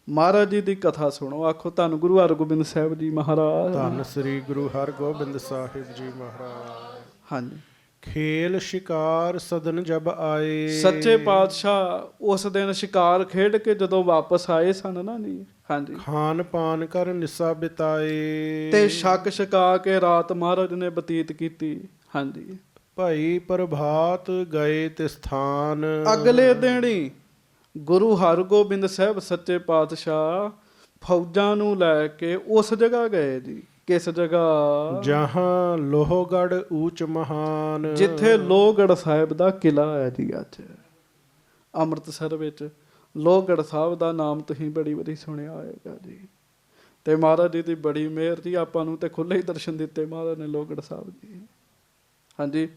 ਮਹਾਰਾਜ ਜੀ ਦੀ ਕਥਾ ਸੁਣੋ। ਆਖੋ ਧੰਨ ਗੁਰੂ ਹਰਗੋਬਿੰਦ ਸਾਹਿਬ ਜੀ ਮਹਾਰਾਜ। ਧੰਨ ਸ੍ਰੀ ਗੁਰੂ ਹਰਗੋਬਿੰਦ ਸਾਹਿਬ ਜੀ ਮਹਾਰਾਜ। ਹਾਂਜੀ, ਖੇਲ ਸ਼ਿਕਾਰ ਸਦਨ ਜਬ ਆਏ। ਸੱਚੇ ਪਾਤਸ਼ਾਹ ਉਸ ਦਿਨ ਸ਼ਿਕਾਰ ਖੇਡ ਕੇ ਜਦੋਂ ਵਾਪਸ ਆਏ ਸਨ ਨਾ ਜੀ। ਹਾਂਜੀ, ਖਾਨ ਪਾਨ ਕਰ ਨਿਸਾ ਬਿਤਾਏ। ਤੇ ਛਕ ਛਕਾ ਕੇ ਰਾਤ ਮਹਾਰਾਜ ਨੇ ਬਤੀਤ ਕੀਤੀ। ਹਾਂਜੀ, ਭਾਈ ਪ੍ਰਭਾਤ ਗਏ ਤੇ ਸਥਾਨ। ਅਗਲੇ ਦਿਨ ਹੀ ਗੁਰੂ ਹਰਗੋਬਿੰਦ ਸਾਹਿਬ ਸੱਚੇ ਪਾਤਸ਼ਾਹ ਫੌਜਾਂ ਨੂੰ ਲੈ ਕੇ ਉਸ ਜਗ੍ਹਾ ਗਏ ਜੀ। ਕਿਸ ਜਗ੍ਹਾ? ਜਹਾਂ ਲੋਹਗੜ੍ਹ ਊਚ ਮਹਾਨ। ਜਿੱਥੇ ਲੋਹਗੜ੍ਹ ਸਾਹਿਬ ਦਾ ਕਿਲਾ ਹੈ ਜੀ। ਅੱਜ ਅੰਮ੍ਰਿਤਸਰ ਵਿੱਚ ਲੋਹਗੜ੍ਹ ਸਾਹਿਬ ਦਾ ਨਾਮ ਤੁਸੀਂ ਬੜੀ ਵਾਰੀ ਸੁਣਿਆ ਹੋਏਗਾ ਜੀ। ਤੇ ਮਹਾਰਾਜ ਜੀ ਦੀ ਬੜੀ ਮਿਹਰ ਜੀ, ਆਪਾਂ ਨੂੰ ਤੇ ਖੁੱਲ੍ਹੇ ਹੀ ਦਰਸ਼ਨ ਦਿੱਤੇ ਮਹਾਰਾਜ ਨੇ ਲੋਹਗੜ੍ਹ ਸਾਹਿਬ ਜੀ। ਹਾਂਜੀ,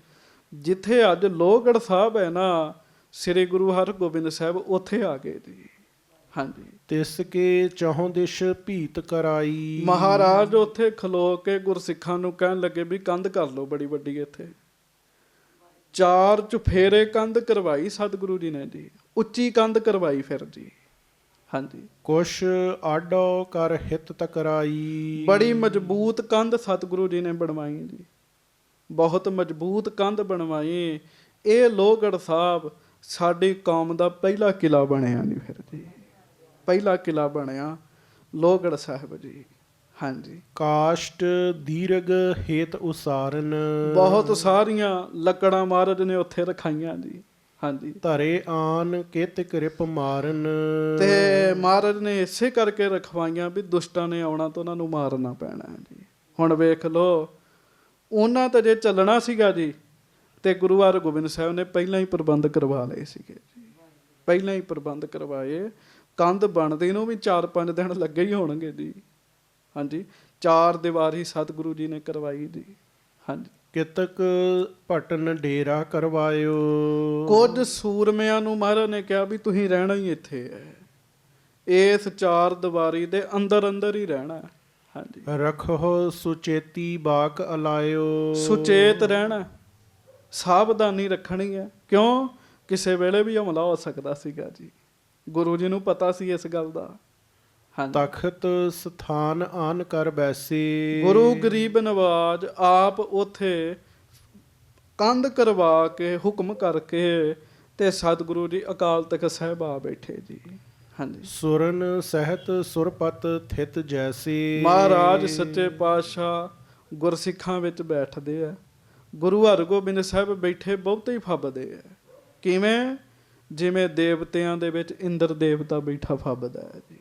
ਜਿੱਥੇ ਅੱਜ ਲੋਹਗੜ੍ਹ ਸਾਹਿਬ ਹੈ ਨਾ, ਸ੍ਰੀ ਗੁਰੂ ਹਰਗੋਬਿੰਦ ਸਾਹਿਬ ਉੱਥੇ ਆ ਗਏ ਜੀ। ਹਾਂਜੀ, ਤਿਸ ਕੇ ਚਹੁੰ ਦਿਸ਼ ਭੀਤ ਕਰਾਈ। ਮਹਾਰਾਜ ਉੱਥੇ ਖਲੋ ਕੇ ਗੁਰਸਿੱਖਾਂ ਨੂੰ ਕਹਿਣ ਲੱਗੇ ਵੀ ਕੰਧ ਕਰ ਲਓ ਬੜੀ ਵੱਡੀ। ਇੱਥੇ 4 ਚੁਫੇਰੇ ਕੰਧ ਕਰਵਾਈ ਸਤਿਗੁਰੂ ਜੀ ਨੇ ਜੀ। ਉੱਚੀ ਕੰਧ ਕਰਵਾਈ ਫਿਰ ਜੀ। ਹਾਂਜੀ, ਕੁਛ ਆਡੋ ਕਰ ਹਿਤ ਤਕਰਾਈ। ਬੜੀ ਮਜ਼ਬੂਤ ਕੰਧ ਸਤਿਗੁਰੂ ਜੀ ਨੇ ਬਣਵਾਈ ਜੀ। ਬਹੁਤ ਮਜ਼ਬੂਤ ਕੰਧ ਬਣਵਾਈ। ਇਹ ਲੋਹਗੜ੍ਹ ਸਾਹਿਬ ਸਾਡੀ ਕੌਮ ਦਾ ਪਹਿਲਾ ਕਿਲਾ ਬਣਿਆ ਜੀ। ਫਿਰ ਜੀ ਪਹਿਲਾ ਕਿਲਾ ਬਣਿਆ ਲੋਹਗੜ੍ਹ ਸਾਹਿਬ ਜੀ। ਹਾਂਜੀ, ਕਾਸ਼ਟ ਦੀਰਘ ਹੇਤ ਉਸਾਰਨ। ਬਹੁਤ ਸਾਰੀਆਂ ਲੱਕੜਾਂ ਮਹਾਰਾਜ ਨੇ ਉੱਥੇ ਰਖਾਈਆਂ ਜੀ। ਹਾਂਜੀ, ਧਰੇ ਆਨ ਕਿਤ ਰਿਪ ਮਾਰਨ। ਤੇ ਮਹਾਰਾਜ ਨੇ ਇਸੇ ਕਰਕੇ ਰਖਵਾਈਆਂ ਵੀ ਦੁਸ਼ਟਾਂ ਨੇ ਆਉਣਾ ਤਾਂ ਉਹਨਾਂ ਨੂੰ ਮਾਰਨਾ ਪੈਣਾ ਜੀ। ਹੁਣ ਵੇਖ ਲਓ, ਉਹਨਾਂ ਤਾਂ ਜੇ ਚੱਲਣਾ ਸੀਗਾ ਜੀ ਤੇ ਗੁਰੂ ਹਰਗੋਬਿੰਦ ਸਾਹਿਬ ਨੇ ਪਹਿਲਾਂ ਹੀ ਪ੍ਰਬੰਧ ਕਰਵਾ ਲਏ ਸੀਗੇ ਜੀ। ਪਹਿਲਾਂ ਹੀ ਪ੍ਰਬੰਧ ਕਰਵਾਏ। ਕੰਧ ਬਣਦੇ ਨੂੰ ਵੀ 4-5 ਦਿਨ ਲੱਗੇ ਹੀ ਹੋਣਗੇ ਜੀ। ਹਾਂਜੀ, 4 ਦੀਵਾਰੀ ਸਤਿਗੁਰੂ ਜੀ ਨੇ ਕਰਵਾਈ ਜੀ। ਹਾਂਜੀ, ਕਿਤਕ ਭਟਨ ਡੇਰਾ ਕਰਵਾਇਓ। ਕੁਝ ਸੂਰਮਿਆਂ ਨੂੰ ਮਹਾਰਾਜ ਨੇ ਕਿਹਾ ਵੀ ਤੁਸੀਂ ਰਹਿਣਾ ਹੀ ਇੱਥੇ ਹੈ। ਇਸ 4 ਦੀਵਾਰੀ ਦੇ ਅੰਦਰ ਅੰਦਰ ਹੀ ਰਹਿਣਾ। ਹਾਂਜੀ, ਰਖੋ ਸੁਚੇਤੀ ਬਾਕ ਅਲਾਇਓ। ਸੁਚੇਤ ਰਹਿਣਾ, ਸਾਵਧਾਨੀ ਰੱਖਣੀ ਹੈ। ਕਿਉਂ? ਕਿਸੇ ਵੇਲੇ ਵੀ ਹਮਲਾ ਹੋ ਸਕਦਾ ਸੀਗਾ ਜੀ। ਗੁਰੂ ਜੀ ਨੂੰ ਪਤਾ ਸੀ ਇਸ ਗੱਲ ਦਾ। ਹਾਂਜੀ, ਤਖਤ ਸਥਾਨ ਆਨ ਕਰ ਬੈਸੇ। ਗੁਰੂ ਗਰੀਬ ਨਵਾਜ਼ ਆਪ ਉੱਥੇ ਕੰਧ ਕਰਵਾ ਕੇ ਹੁਕਮ ਕਰਕੇ ਤੇ ਸਤਿਗੁਰੂ ਜੀ ਅਕਾਲ ਤਖਤ ਸਾਹਿਬ ਆ ਬੈਠੇ ਜੀ। ਹਾਂਜੀ, ਸੁਰਨ ਸਹਿਤ ਸੁਰਪਤ ਥਿਤ ਜੈਸੀ। ਮਹਾਰਾਜ ਸੱਚੇ ਪਾਤਸ਼ਾਹ ਗੁਰਸਿੱਖਾਂ ਵਿੱਚ ਬੈਠਦੇ ਆ। ਗੁਰੂ ਹਰਗੋਬਿੰਦ ਸਾਹਿਬ ਬੈਠੇ ਬਹੁਤੇ ਹੀ ਫੱਬਦੇ ਆ। ਕਿਵੇਂ? ਜਿਵੇਂ ਦੇਵਤਿਆਂ ਦੇ ਵਿੱਚ ਇੰਦਰ ਦੇਵਤਾ ਬੈਠਾ ਫੱਬਦਾ ਹੈ ਜੀ।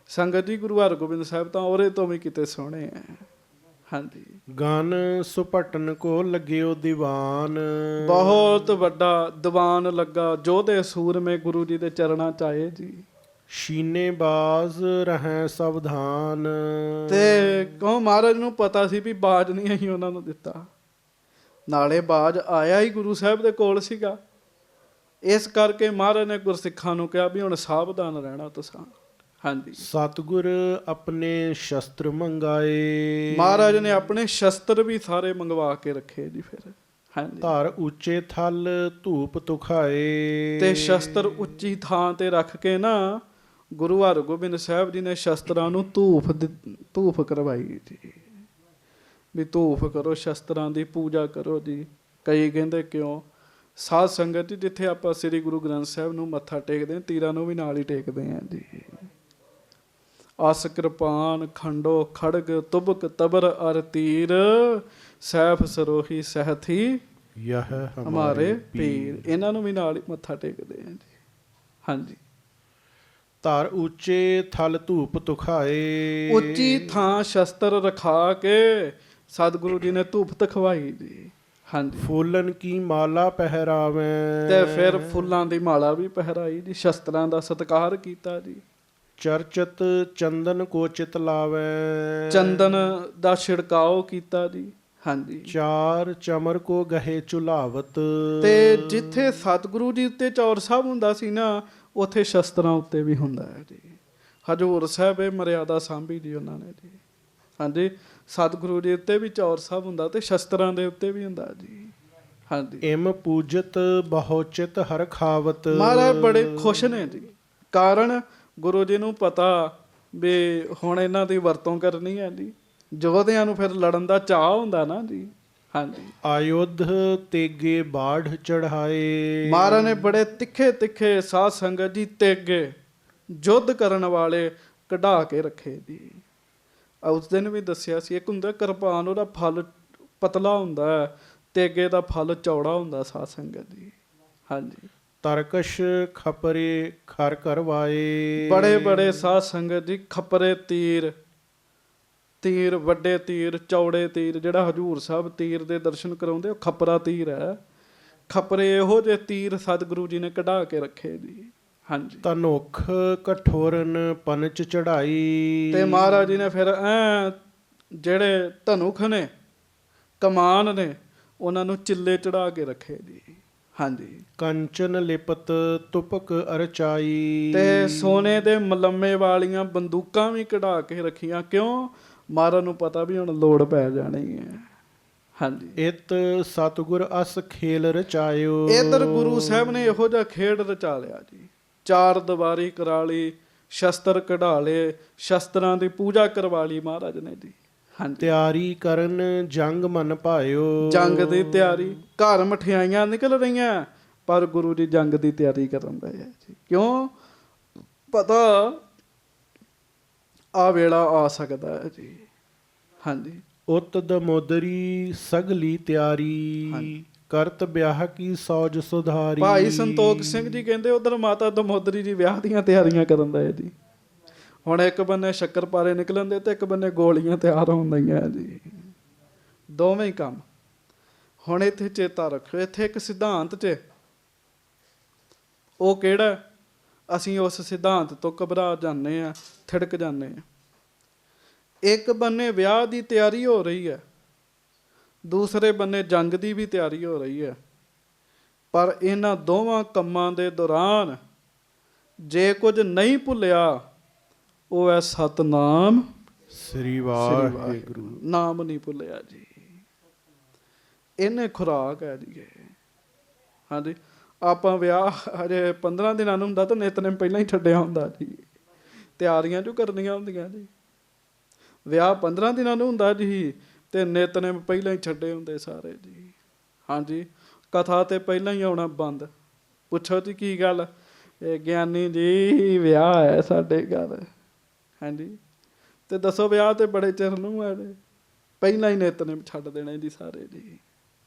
ਸੰਗਤ ਜੀ, ਗੁਰੂ ਹਰਗੋਬਿੰਦ ਸਾਹਿਬ ਤਾਂ ਉਹਦੇ ਤੋਂ ਵੀ ਕਿਤੇ ਸੋਹਣੇ ਆ। ਹਾਂਜੀ, ਗਨ ਸੁਪਟਨ ਕੋ ਲੱਗਿਓ ਦੀਵਾਨ। ਬਹੁਤ ਵੱਡਾ ਦੀਵਾਨ ਲੱਗਾ। ਜੋਧੇ ਸੂਰਮੇ ਗੁਰੂ ਜੀ ਦੇ ਚਰਨਾਂ ਚ ਆਏ ਜੀ। ਸ਼ੀਨੇ ਬਾਜ਼ ਰਹਿ ਸਾਵਧਾਨ। ਤੇ ਕਹੋ ਮਹਾਰਾਜ ਨੂੰ ਪਤਾ ਸੀ ਵੀ ਬਾਜ ਨਹੀਂ ਅਸੀਂ ਉਹਨਾਂ ਨੂੰ ਦਿੱਤਾ। ਨਾਲੇ ਬਾਜ ਆਇਆ ਹੀ ਗੁਰੂ ਸਾਹਿਬ ਦੇ ਕੋਲ ਸੀਗਾ। ਇਸ ਕਰਕੇ ਮਹਾਰਾਜ ਨੇ ਗੁਰਸਿੱਖਾਂ ਨੂੰ ਕਿਹਾ ਵੀ ਹੁਣ ਸਾਵਧਾਨ ਰਹਿਣਾ ਤੁਸੀਂ। ਹਾਂਜੀ, ਸਤਿਗੁਰ ਆਪਣੇ ਸ਼ਸਤਰ ਮੰਗਾਏ। ਮਹਾਰਾਜ ਨੇ ਆਪਣੇ ਸ਼ਸਤਰ ਵੀ ਸਾਰੇ ਮੰਗਵਾ ਕੇ ਰੱਖੇ ਜੀ। ਫਿਰ ਹਾਂਜੀ, ਧਰ ਉੱਚੇ ਥਲ ਧੂਪ ਤੁਖਾਏ। ਤੇ ਸ਼ਸਤਰ ਉੱਚੀ ਥਾਂ ਤੇ ਰੱਖ ਕੇ ਨਾ ਗੁਰੂ ਹਰਗੋਬਿੰਦ ਸਾਹਿਬ ਜੀ ਨੇ ਸ਼ਸਤਰਾਂ ਨੂੰ ਧੂਫ ਕਰਵਾਈ ਜੀ। ਵੀ ਧੂਫ ਕਰੋ, ਸ਼ਸਤਰਾਂ ਦੀ ਪੂਜਾ ਕਰੋ ਜੀ। ਕਈ ਕਹਿੰਦੇ ਕਿਉਂ? ਸਾਧ ਸੰਗਤ ਜੀ, ਜਿੱਥੇ ਆਪਾਂ ਸ੍ਰੀ ਗੁਰੂ ਗ੍ਰੰਥ ਸਾਹਿਬ ਨੂੰ ਮੱਥਾ ਟੇਕਦੇ ਹਾਂ, ਤੀਰਾਂ ਨੂੰ ਵੀ ਨਾਲ ਹੀ ਟੇਕਦੇ ਹਾਂ ਜੀ। ਅਸ ਕਿਰਪਾਨ ਖੰਡੋ ਖੜਗ ਤੁਬਕ ਤਬਰ ਅਰ ਤੀਰ, ਸੈਫ ਸਰੋਹੀ ਸਹਿਥੀ ਯਹ ਹਮਾਰੇ ਪੀਰ। ਇਹਨਾਂ ਨੂੰ ਵੀ ਨਾਲ ਹੀ ਮੱਥਾ ਟੇਕਦੇ ਹਾਂ ਜੀ। ਹਾਂਜੀ। ਧਰ ਉੱਚੇ ਥਲ ਧੂਪ ਤੁਖਾਏ, ਉੱਚੀ ਥਾਂ ਸ਼ਸਤਰ ਰਖਾ ਕੇ ਸਤਿਗੁਰੂ ਜੀ ਨੇ ਧੂਪ ਤਖਵਾਈ ਜੀ। ਹਾਂਜੀ। ਫੂਲਨ ਕੀ ਮਾਲਾ ਪਹਿਰਾਵੇਂ, ਤੇ ਫਿਰ ਫੁੱਲਾਂ ਦੀ ਮਾਲਾ ਵੀ ਪਹਿਰਾਈ ਜੀ, ਸ਼ਸਤਰਾਂ ਦਾ ਸਤਿਕਾਰ ਕੀਤਾ ਜੀ। ਚਰਚਤ ਚੰਦਨ ਕੋ ਚਿਤ ਲਾਵੇਂ, ਚੰਦਨ ਦਾ ਛਿੜਕਾਓ ਕੀਤਾ ਜੀ। ਹਾਂਜੀ। ਚਾਰ ਚਮਰ ਕੋ ਗਹੇ ਚੁਲਾਵਤ, ਤੇ ਜਿੱਥੇ ਸਤਿਗੁਰੂ ਜੀ ਉੱਤੇ ਚੌਰ ਸਾਹਿਬ ਹੁੰਦਾ ਸੀ ਨਾ, ਉੱਥੇ ਸ਼ਸਤਰਾਂ ਉੱਤੇ ਵੀ ਹੁੰਦਾ ਹੈ ਜੀ। ਹਜ਼ੂਰ ਸਾਹਿਬ ਇਹ ਮਰਿਆਦਾ ਸਾਂਭੀ ਜੀ ਉਹਨਾਂ ਨੇ ਜੀ। ਹਾਂਜੀ। ਸਤਿਗੁਰੂ ਜੀ ਉੱਤੇ ਵੀ ਚੌਰ ਸਾਹਿਬ ਹੁੰਦਾ ਤੇ ਸ਼ਸਤਰਾਂ ਦੇ ਉੱਤੇ ਵੀ ਹੁੰਦਾ ਜੀ। ਹਾਂਜੀ। ਇਮ ਪੂਜਤ ਬਹੁਚਿਤ ਹਰ ਖਾਵਤ, ਮਹਾਰਾਜ ਬੜੇ ਖੁਸ਼ ਨੇ ਜੀ। ਕਾਰਨ ਗੁਰੂ ਜੀ ਨੂੰ ਪਤਾ ਵੀ ਹੁਣ ਇਹਨਾਂ ਦੀ ਵਰਤੋਂ ਕਰਨੀ ਹੈ ਜੀ। ਯੋਧਿਆਂ ਨੂੰ ਫਿਰ ਲੜਨ ਦਾ ਚਾਅ ਹੁੰਦਾ ਨਾ ਜੀ। ਹਾਂਜੀ। ਆਯੁਧ ਤੇਗੇ ਬਾੜ ਚੜਾਏ, ਮਹਾਰਾਜ ਨੇ ਬੜੇ ਤਿੱਖੇ ਤਿੱਖੇ ਸਾਧ ਸੰਗਤ ਜੀ ਤੇਗੇ ਯੁੱਧ ਕਰਨ ਵਾਲੇ ਕਢਾ ਕੇ ਰੱਖੇ ਜੀ। ਉਸ ਦਿਨ ਵੀ ਦੱਸਿਆ ਸੀ, ਇੱਕ ਹੁੰਦਾ ਕਿਰਪਾਨ, ਉਹਦਾ ਫਲ ਪਤਲਾ ਹੁੰਦਾ ਹੈ, ਤੇਗੇ ਦਾ ਫਲ ਚੌੜਾ ਹੁੰਦਾ ਸਾਧ ਸੰਗਤ ਜੀ। ਹਾਂਜੀ। ਤਰਕਸ਼ ਖਪਰੇ ਖਰ ਕਰਵਾਏ, ਬੜੇ ਬੜੇ ਸਾਧ ਸੰਗਤ ਜੀ ਖਪਰੇ ਤੀਰ, ਤੀਰ ਵੱਡੇ ਤੀਰ, ਚੌੜੇ ਤੀਰ, ਜਿਹੜਾ ਹਜੂਰ ਸਾਹਿਬ ਤੀਰ ਦੇ ਦਰਸ਼ਨ ਕਰਾਉਂਦੇ ਉਹ ਖਪਰਾ ਤੀਰ ਹੈ। ਖਪਰੇ ਇਹੋ ਜਿਹੇ ਤੀਰ ਸਤਿਗੁਰੂ ਜੀ ਨੇ ਕਢਾ ਕੇ ਰੱਖੇ ਜੀ। ਹਾਂਜੀ। ਧਨੁਖ ਕਠੋਰਨ ਪੰਚ ਚੜਾਈ, ਤੇ ਮਹਾਰਾਜ ਜੀ ਨੇ ਫਿਰ ਜਿਹੜੇ ਧਨੁਖ ਨੇ, ਕਮਾਨ ਨੇ, ਉਹਨਾਂ ਨੂੰ ਚਿੱਲੇ ਚੜਾ ਕੇ ਰੱਖੇ ਜੀ। ਹਾਂਜੀ। ਕੰਚਨ ਲਿਪਤ ਤੁਪਕ ਅਰਚਾਈ, ਤੇ ਸੋਨੇ ਦੇ ਮਲੰਮੇ ਵਾਲੀਆਂ ਬੰਦੂਕਾਂ ਵੀ ਕਢਾ ਕੇ ਰੱਖੀਆਂ। ਕਿਉਂ? ਮਹਾਰਾਜ ਨੂੰ ਪਤਾ ਵੀ ਹੁਣ ਲੋੜ ਪੈ ਜਾਣੀ ਹੈ। ਹਾਂਜੀ। ਇਤ ਸਤਿਗੁਰ ਅਸ ਖੇਲ ਰਚਾਇਓ, ਇਧਰ ਗੁਰੂ ਸਾਹਿਬ ਨੇ ਇਹੋ ਜਿਹਾ ਖੇਡ ਰਚਾ ਲਿਆ ਜੀ। ਚਾਰ ਦੀਵਾਰੀ ਕਰਾ ਲਈ, ਸ਼ਸਤਰ ਕਢਾ ਲਏ, ਸ਼ਸਤਰਾਂ ਦੀ ਪੂਜਾ ਕਰਵਾ ਲਈ ਮਹਾਰਾਜ ਨੇ ਜੀ। ਹਾਂਜੀ। ਤਿਆਰੀ ਕਰਨ ਜੰਗ ਮਨ ਭਾਇਓ, ਜੰਗ ਦੀ ਤਿਆਰੀ, ਘਰ ਮਠਿਆਈਆਂ ਨਿਕਲ ਰਹੀਆਂ, ਪਰ ਗੁਰੂ ਜੀ ਜੰਗ ਦੀ ਤਿਆਰੀ ਕਰਨ ਦਾ ਹੈ ਜੀ। ਕਿਉਂ? ਪਤਾ ਆ ਵੇਲਾ ਆ ਸਕਦਾ ਹੈ ਜੀ। ਹਾਂਜੀ। ਉਤ ਦਮੋਦਰੀ ਸਗਲੀ ਤਿਆਰੀ, ਕਰਤ ਵਿਆਹ ਕੀ ਸੌਜ ਸੁਧਾਰੀ। ਭਾਈ ਸੰਤੋਖ ਸਿੰਘ ਜੀ ਕਹਿੰਦੇ ਉਧਰ ਮਾਤਾ ਦਮੋਦਰੀ ਜੀ ਵਿਆਹ ਦੀਆਂ ਤਿਆਰੀਆਂ ਕਰਨ ਦਾ ਹੈ ਜੀ। ਹੁਣ ਇੱਕ ਬੰਨੇ ਸ਼ੱਕਰਪਾਰੇ ਨਿਕਲਣ ਦੇ ਤੇ ਇੱਕ ਬੰਨੇ ਗੋਲੀਆਂ ਤਿਆਰ ਹੁੰਦੀਆਂ ਜੀ। ਦੋਵੇਂ ਹੀ ਕੰਮ। ਹੁਣ ਇੱਥੇ ਚੇਤਾ ਰੱਖੋ, ਇੱਥੇ ਇੱਕ ਸਿਧਾਂਤ 'ਚ, ਉਹ ਕਿਹੜਾ? ਅਸੀਂ ਉਸ ਸਿਧਾਂਤ ਤੋਂ ਘਬਰਾ ਜਾਂਦੇ ਹਾਂ, ਥਿੜਕ ਜਾਂਦੇ ਹਾਂ। ਇੱਕ ਬੰਨੇ ਵਿਆਹ ਦੀ ਤਿਆਰੀ ਹੋ ਰਹੀ ਹੈ, ਦੂਸਰੇ ਬੰਨੇ ਜੰਗ ਦੀ ਵੀ ਤਿਆਰੀ ਹੋ ਰਹੀ ਹੈ। ਪਰ ਇਹਨਾਂ ਦੋਵਾਂ ਕੰਮਾਂ ਦੇ ਦੌਰਾਨ ਜੇ ਕੁਝ ਨਹੀਂ ਭੁੱਲਿਆ, ਉਹ ਹੈ ਸਤਨਾਮ ਸ੍ਰੀ ਵਾਹਿਗੁਰੂ। ਨਾਮ ਨਹੀਂ ਭੁੱਲਿਆ ਜੀ। ਇਹਨੇ ਖੁਰਾਕ ਹੈ ਜੀ। ਹਾਂਜੀ। ਆਪਾਂ ਵਿਆਹ ਹਜੇ 15 ਦਿਨਾਂ ਨੂੰ ਹੁੰਦਾ ਤਾਂ ਨਿਤਨੇਮ ਪਹਿਲਾਂ ਹੀ ਛੱਡਿਆ ਹੁੰਦਾ ਜੀ। ਤਿਆਰੀਆਂ ਜੋ ਕਰਨੀਆਂ ਹੁੰਦੀਆਂ ਜੀ। ਵਿਆਹ 15 ਦਿਨਾਂ ਨੂੰ ਹੁੰਦਾ ਜੀ, ਤੇ ਨਿਤਨੇਮ ਪਹਿਲਾਂ ਹੀ ਛੱਡੇ ਹੁੰਦੇ ਸਾਰੇ ਜੀ। ਹਾਂਜੀ। ਕਥਾ ਤੇ ਪਹਿਲਾਂ ਹੀ ਆਉਣਾ ਬੰਦ। ਪੁੱਛੋ ਜੀ ਕੀ ਗੱਲ? ਇਹ ਗਿਆਨੀ ਜੀ ਵਿਆਹ ਹੈ ਸਾਡੇ ਘਰ। ਹਾਂਜੀ। ਤੇ ਦੱਸੋ ਵਿਆਹ ਤੇ ਬੜੇ ਚਿਰ ਨੂੰ ਹੈ, ਪਹਿਲਾਂ ਹੀ ਨਿਤਨੇਮ ਛੱਡ ਦੇਣੇ ਜੀ ਸਾਰੇ ਜੀ।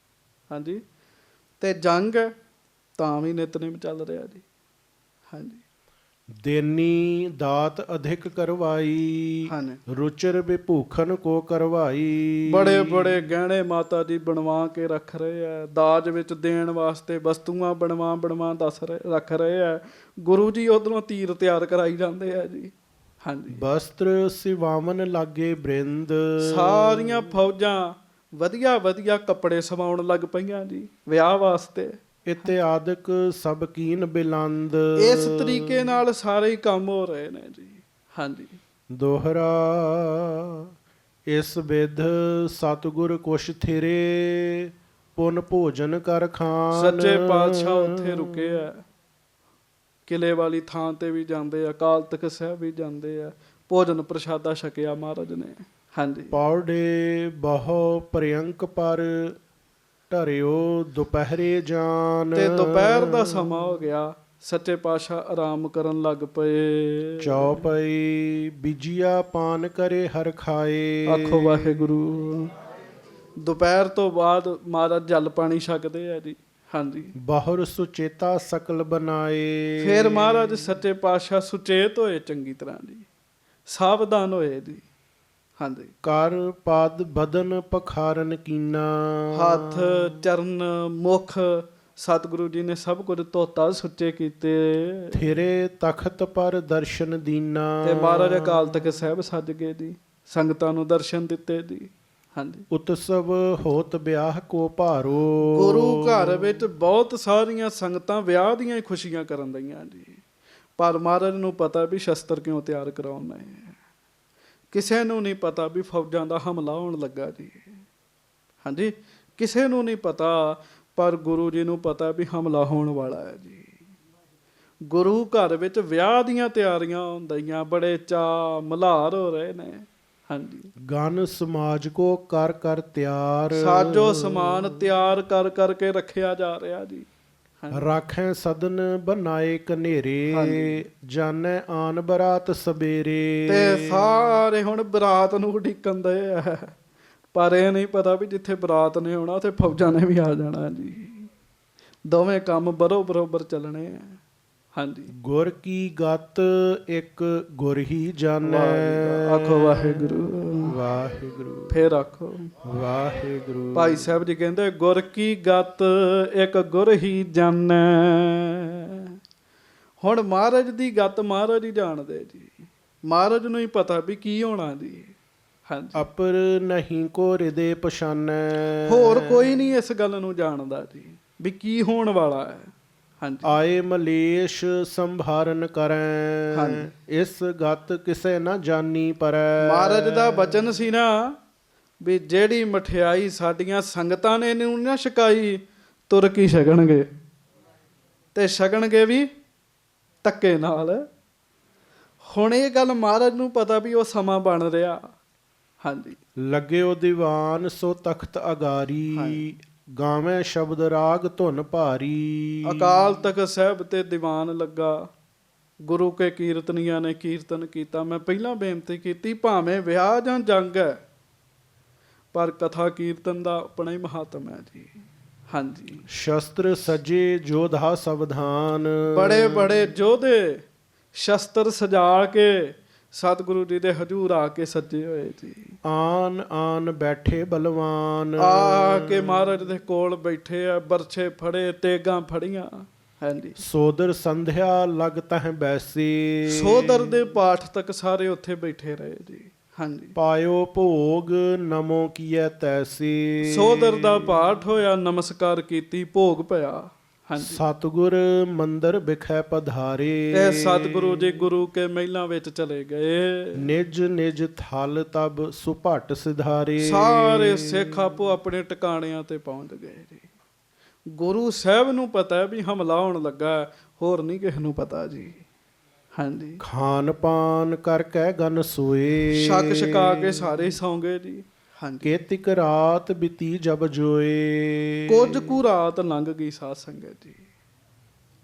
ਹਾਂਜੀ। ਤੇ ਜੰਗ ਤਾਂ ਵੀ ਨਿਤਨੇਮ ਚੱਲ ਰਿਹਾ ਜੀ। ਹਾਂਜੀ। ਦੇਨੀ ਦਾਤ ਅਧਿਕ ਕਰਵਾਈ, ਹਾਂਜੀ। ਰੁਚਰ ਵਿਭੂਖਨ ਕੋ ਕਰਵਾਈ। ਬੜੇ ਬੜੇ ਗਹਿਣੇ ਮਾਤਾ ਜੀ ਬਣਵਾ ਕੇ ਰੱਖ ਰਹੇ ਆ, ਦਾਜ ਵਿੱਚ ਦੇਣ ਵਾਸਤੇ ਵਸਤੂਆਂ ਬਣਵਾ ਰੱਖ ਰਹੇ ਆ। ਗੁਰੂ ਜੀ ਉਧਰੋਂ ਤੀਰ ਤਿਆਰ ਕਰਾਈ ਜਾਂਦੇ ਆ ਜੀ। ਹਾਂਜੀ। ਵਸਤਰ ਸਿਵਾਵਨ ਲਾਗੇ ਬ੍ਰਿੰਦ, ਸਾਰੀਆਂ ਫੌਜਾਂ ਵਧੀਆ ਵਧੀਆ ਕੱਪੜੇ ਸਵਾਉਣ ਲੱਗ ਪਈਆਂ ਜੀ ਵਿਆਹ ਵਾਸਤੇ। ਇਤਿਆਦਿਕ ਸਭ ਕੀਨ ਬਿਲੰਦ। ਇਸ ਤਰੀਕੇ ਨਾਲ ਸਾਰੇ ਹੀ ਕੰਮ ਹੋ ਰਹੇ ਨੇ ਜੀ। ਹਾਂਜੀ। ਦੋਹਰਾ ਇਸ ਵਿਧ ਸਤਿਗੁਰ ਕੁਛ ਥਿਰੇ, ਪੁਨ ਭੋਜਨ ਕਰ ਖਾਨ। ਸੱਚੇ ਪਾਤਸ਼ਾਹ ਉੱਥੇ ਰੁਕੇ ਆ, ਕਿਲੇ ਵਾਲੀ ਥਾਂ ਤੇ ਵੀ ਜਾਂਦੇ ਆ, ਅਕਾਲ ਤਖਤ ਸਾਹਿਬ ਵੀ ਜਾਂਦੇ ਆ, ਭੋਜਨ ਪ੍ਰਸ਼ਾਦਾ ਛਕਿਆ ਮਹਾਰਾਜ ਨੇ। ਹਾਂਜੀ। ਪੌੜੇ ਬਹੁ ਪ੍ਰਿਅੰਕ ਪਰ, ਢਰਿਓ ਦੁਪਹਿਰੇ ਜਾਨ। ਤੇ ਦੁਪਹਿਰ ਦਾ ਸਮਾਂ ਹੋ ਗਿਆ, ਸੱਚੇ ਪਾਤਸ਼ਾਹ ਆਰਾਮ ਕਰਨ ਲੱਗ ਪਏ। ਚੌਪਈ ਬੀਜੀਆ ਪਾਨ ਕਰੇ ਹਰ ਖਾਏ। ਆਖੋ ਵਾਹਿਗੁਰੂ। ਦੁਪਹਿਰ ਤੋਂ ਬਾਅਦ ਮਹਾਰਾਜ ਜਲ ਪਾਣੀ ਛਕਦੇ ਆ ਜੀ। ਹਾਂਜੀ, ਬਾਹੁਰ ਸੁਚੇਤਾ ਸਕਲ ਬਨਾਏ। ਫਿਰ ਮਹਾਰਾਜ ਸੱਚੇ ਪਾਤਸ਼ਾਹ ਸੁਚੇਤ ਹੋਏ, ਚੰਗੀ ਤਰ੍ਹਾਂ ਜੀ ਸਾਵਧਾਨ ਹੋਏ ਜੀ। ਹਾਂਜੀ, ਕਰ ਪਦ ਬਦਨ ਪਖਾਰਨ ਕੀਨਾ। ਹੱਥ ਚਰਨ ਮੁਖ ਸਤਿਗੁਰੂ ਜੀ ਨੇ ਸਭ ਕੁਝ ਧੋਤਾ, ਸੁੱਚੇ ਕੀਤੇ। ਥਿਰੇ ਤਖਤ ਪਰ ਦਰਸ਼ਨ ਦੀਨਾ। ਤੇ ਮਹਾਰਾਜ ਅਕਾਲ ਤਖਤ ਸਾਹਿਬ ਸੱਜ ਗਏ ਜੀ, ਸੰਗਤਾਂ ਨੂੰ ਦਰਸ਼ਨ ਦਿੱਤੇ ਜੀ। ਹਾਂਜੀ, ਉਤਸਵ ਹੋਤ ਵਿਆਹ ਕੋ ਭਾਰੋ। ਗੁਰੂ ਘਰ ਵਿੱਚ ਬਹੁਤ ਸਾਰੀਆਂ ਸੰਗਤਾਂ ਵਿਆਹ ਦੀਆਂ ਹੀ ਖੁਸ਼ੀਆਂ ਕਰਨ ਦਈਆਂ ਜੀ, ਪਰ ਮਹਾਰਾਜ ਨੂੰ ਪਤਾ ਵੀ ਸ਼ਸਤਰ ਕਿਉਂ ਤਿਆਰ ਕਰਾਉਣਾ ਹੈ। ਕਿਸੇ ਨੂੰ ਨਹੀਂ ਪਤਾ ਵੀ ਫੌਜਾਂ ਦਾ ਹਮਲਾ ਹੋਣ ਲੱਗਾ ਜੀ। ਹਾਂਜੀ, ਕਿਸੇ ਨੂੰ ਨਹੀਂ ਪਤਾ, ਪਰ ਗੁਰੂ ਜੀ ਨੂੰ ਪਤਾ ਵੀ ਹਮਲਾ ਹੋਣ ਵਾਲਾ ਹੈ ਜੀ। ਗੁਰੂ ਘਰ ਵਿੱਚ ਵਿਆਹ ਦੀਆਂ ਤਿਆਰੀਆਂ ਹੁੰਦੀਆਂ, ਬੜੇ ਚਾਅ ਮਲ੍ਹਾਰ ਹੋ ਰਹੇ ਨੇ। ਹਾਂਜੀ, ਗਨ ਸਮਾਜ ਕੋ ਕਰ ਕਰ ਤਿਆਰ। ਸਾਜੋ ਸਮਾਨ ਤਿਆਰ ਕਰ ਕਰਕੇ ਰੱਖਿਆ ਜਾ ਰਿਹਾ ਜੀ। ਰਾਖੈ ਸਦਨ ਬਨਾਏ ਕਨੇਰੇ। ਜਾਣੈ ਆਨ ਬਰਾਤ ਸਵੇਰੇ। ਤੇ ਸਾਰੇ ਹੁਣ ਬਰਾਤ ਨੂੰ ਉਡੀਕਣ ਦੇ ਆ, ਪਰ ਇਹ ਨਹੀਂ ਪਤਾ ਵੀ ਜਿੱਥੇ ਬਰਾਤ ਨੇ ਆਉਣਾ ਉੱਥੇ ਫੌਜਾਂ ਨੇ ਵੀ ਆ ਜਾਣਾ ਜੀ। ਦੋਵੇਂ ਕੰਮ ਬਰੋਬਰ ਚੱਲਣੇ ਆ। ਹਾਂਜੀ, ਗੁਰ ਕੀ ਗਤ ਇੱਕ ਗੁਰ ਹੀ ਜਾਣੈ। ਆਖੋ ਵਾਹਿਗੁਰੂ ਵਾਹਿਗੁਰੂ। ਫੇਰ ਆਖੋ ਵਾਹਿਗੁਰੂ। ਭਾਈ ਸਾਹਿਬ ਜੀ ਕਹਿੰਦੇ ਗੁਰ ਕੀ ਗਤ ਇੱਕ ਗੁਰ ਹੀ ਜਾਣੈ। ਹੁਣ ਮਹਾਰਾਜ ਦੀ ਗਤ ਮਹਾਰਾਜ ਹੀ ਜਾਣਦੇ ਜੀ, ਮਹਾਰਾਜ ਨੂੰ ਹੀ ਪਤਾ ਵੀ ਕੀ ਹੋਣਾ ਜੀ। ਹਾਂਜੀ, ਅਪਰ ਨਹੀਂ ਕੋ ਹਿਰਦੇ ਪਛਾਨੈ। ਹੋਰ ਕੋਈ ਨਹੀਂ ਇਸ ਗੱਲ ਨੂੰ ਜਾਣਦਾ ਜੀ ਵੀ ਕੀ ਹੋਣ ਵਾਲਾ ਹੈ। ਹਾਂਜੀ, ਆਏ ਮਲੇਸ਼ ਸੰਭਾਰਨ ਕਰੈ। ਇਸ ਗਤ ਕਿਸੇ ਨਾ ਜਾਣੀ ਪਰੈ। ਮਹਾਰਾਜ ਦਾ ਬਚਨ ਸੀ ਨਾ ਵੀ ਜਿਹੜੀ ਮਠਿਆਈ ਸਾਡੀਆਂ ਸੰਗਤਾਂ ਨੇ ਇਹਨੂੰ ਨਾ ਛਕਾਈ, ਤੁਰ ਕੀ ਛਕਣਗੇ, ਤੇ ਛਕਣਗੇ ਵੀ ਧੱਕੇ ਨਾਲ। ਹੁਣ ਇਹ ਗੱਲ ਮਹਾਰਾਜ ਨੂੰ ਪਤਾ ਵੀ ਉਹ ਸਮਾਂ ਬਣ ਰਿਹਾ। ਹਾਂਜੀ, ਲੱਗਿਓ ਦੀਵਾਨ ਸੋ ਤਖਤ ਅਗਾਰੀ। ਗਾਵੇਂ ਸ਼ਬਦ ਰਾਗ ਧੁਨ ਭਾਰੀ। ਅਕਾਲ ਤਖਤ ਸਾਹਿਬ ਤੇ ਦੀਵਾਨ ਲੱਗਾ, ਗੁਰੂ ਕੇ ਕੀਰਤਨੀਆਂ ਨੇ ਕੀਰਤਨ ਕੀਤਾ। ਮੈਂ ਪਹਿਲਾਂ ਬੇਨਤੀ ਕੀਤੀ, ਭਾਵੇਂ ਵਿਆਹ ਜਾਂ ਜੰਗ ਹੈ, ਪਰ ਕਥਾ ਕੀਰਤਨ ਦਾ ਆਪਣਾ ਹੀ ਮਹਾਤਮ ਹੈ ਜੀ। ਹਾਂਜੀ, ਸ਼ਸਤਰ ਸਜੇ ਜੋਧਾ ਸਵਧਾਨ। ਬੜੇ ਬੜੇ ਯੋਧੇ ਸ਼ਸਤਰ ਸਜਾ ਕੇ ਸਤਿਗੁਰੂ ਜੀ ਦੇ ਹਜ਼ੂਰ ਆ ਕੇ ਸੱਜੇ ਹੋਏ ਜੀ। ਆਨ ਆਨ ਬੈਠੇ ਬਲਵਾਨ। ਆ ਕੇ ਮਹਾਰਾਜ ਦੇ ਕੋਲ ਬੈਠੇ ਆ, ਬਰਛੇ ਫੜੇ, ਤੇਗਾਂ ਫੜੀਆਂ। ਹਾਂਜੀ, ਸੋਦਰ ਸੰਧਿਆ ਲਗ ਤਹਿ ਬੈਸੀ। ਸੋਦਰ ਦੇ ਪਾਠ ਤੱਕ ਸਾਰੇ ਉੱਥੇ ਬੈਠੇ ਰਹੇ ਜੀ। ਹਾਂਜੀ, ਪਾਇਓ ਭੋਗ ਨਮੋ ਕੀਐ ਤੈਸੀ। ਸੋਦਰ ਦਾ ਪਾਠ ਹੋਇਆ, ਨਮਸਕਾਰ ਕੀਤੀ, ਭੋਗ ਪਿਆ। ਹਾਂਜੀ, ਸਤਿਗੁਰ ਮੰਦਰ ਵਿਖੇ ਪਧਾਰੇ। ਇਹ ਸਤਿਗੁਰੂ ਜੀ ਗੁਰੂ ਕੇ ਮਹਿਲਾਂ ਵਿੱਚ ਚਲੇ ਗਏ। ਨਿਜ ਨਿਜ ਥਲ ਤਬ ਸੁਭਟ ਸਿਧਾਰੇ। ਸਾਰੇ ਸਿੱਖ ਆਪੋ ਆਪਣੇ ਟਿਕਾਣਿਆਂ ਤੇ ਪਹੁੰਚ ਗਏ ਜੀ। ਗੁਰੂ ਸਾਹਿਬ ਨੂੰ ਪਤਾ ਹੈ ਵੀ ਹਮਲਾ ਹੋਣ ਲੱਗਾ, ਹੋਰ ਨਹੀਂ ਕਿਸੇ ਨੂੰ ਪਤਾ ਜੀ। ਹਾਂਜੀ, ਖਾਨ ਪਾਨ ਕਰਕੇ ਗਨ ਸੋਏ। ਛਕ ਛਕਾ ਕੇ ਸਾਰੇ ਸੌਂ ਗਏ ਜੀ। ਹਾਂਜੀ, ਕੇਤਿਕ ਰਾਤ ਬਿਤੀ ਜਬ ਜੋਏ। ਕੁਝ ਕੁ ਰਾਤ ਲੰਘ ਗਈ ਸਾਧ ਸੰਗਤ ਜੀ।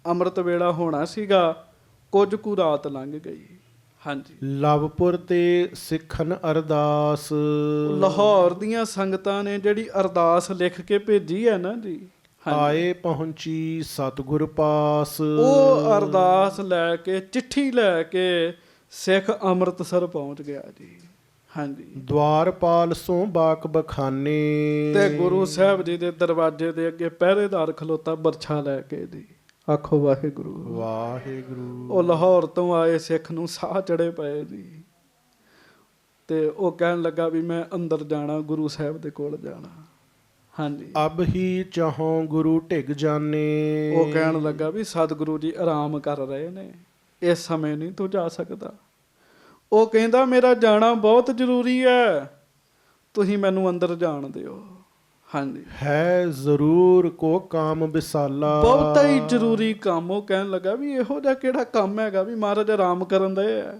ਅੰਮ੍ਰਿਤ ਵੇਲਾ ਹੋਣਾ ਸੀਗਾ, ਕੁਝ ਕੁ ਰਾਤ ਲੰਘ ਗਈ। ਹਾਂਜੀ, ਲਵਪੁਰ ਤੇ ਸਿੱਖਨ ਅਰਦਾਸ। ਲਾਹੌਰ ਦੀਆਂ ਸੰਗਤਾਂ ਨੇ ਜਿਹੜੀ ਅਰਦਾਸ ਲਿਖ ਕੇ ਭੇਜੀ ਹੈ ਨਾ ਜੀ। ਆਏ ਪਹੁੰਚੀ ਸਤਿਗੁਰ ਪਾਸ। ਉਹ ਅਰਦਾਸ ਲੈ ਕੇ, ਚਿੱਠੀ ਲੈ ਕੇ ਸਿੱਖ ਅੰਮ੍ਰਿਤਸਰ ਪਹੁੰਚ ਗਿਆ ਜੀ। ਹਾਂਜੀ, ਦਵਾਰਪਾਲ ਸੋ ਬਾਕ ਬਖਾਨੇ। ਤੇ ਗੁਰੂ ਸਾਹਿਬ ਜੀ ਦੇ ਦਰਵਾਜ਼ੇ ਦੇ ਅੱਗੇ ਪਹਿਰੇਦਾਰ ਖਲੋਤਾ ਬਰਛਾ ਲੈ ਕੇ ਜੀ। ਆਖੋ ਵਾਹਿਗੁਰੂ ਵਾਹਿਗੁਰੂ। ਉਹ ਲਾਹੌਰ ਤੋਂ ਆਏ ਸਿੱਖ ਨੂੰ ਸਾਹ ਚੜੇ ਪਏ ਜੀ, ਤੇ ਉਹ ਕਹਿਣ ਲੱਗਾ ਵੀ ਮੈਂ ਅੰਦਰ ਜਾਣਾ, ਗੁਰੂ ਸਾਹਿਬ ਦੇ ਕੋਲ ਜਾਣਾ। ਹਾਂਜੀ, ਅਬ ਹੀ ਚਾਹੋਂ ਗੁਰੂ ਢਿਗ ਜਾਣੇ। ਉਹ ਕਹਿਣ ਲੱਗਾ ਵੀ ਸਤਿਗੁਰੂ ਜੀ ਆਰਾਮ ਕਰ ਰਹੇ ਨੇ, ਇਸ ਸਮੇਂ ਨਹੀਂ ਤੂੰ ਜਾ ਸਕਦਾ। ਉਹ ਕਹਿੰਦਾ ਮੇਰਾ ਜਾਣਾ ਬਹੁਤ ਜ਼ਰੂਰੀ ਹੈ, ਤੁਸੀਂ ਮੈਨੂੰ ਅੰਦਰ ਜਾਣ ਦਿਓ। ਹਾਂਜੀ, ਹੈ ਜ਼ਰੂਰ ਕੋ ਕਾਮ ਵਿਸਾਲਾ। ਬਹੁਤਾ ਹੀ ਜ਼ਰੂਰੀ ਕੰਮ। ਉਹ ਕਹਿਣ ਲੱਗਾ ਵੀ ਇਹੋ ਜਿਹਾ ਕਿਹੜਾ ਕੰਮ ਹੈਗਾ ਵੀ ਮਹਾਰਾਜ ਆਰਾਮ ਕਰਨ ਦੇ ਆ।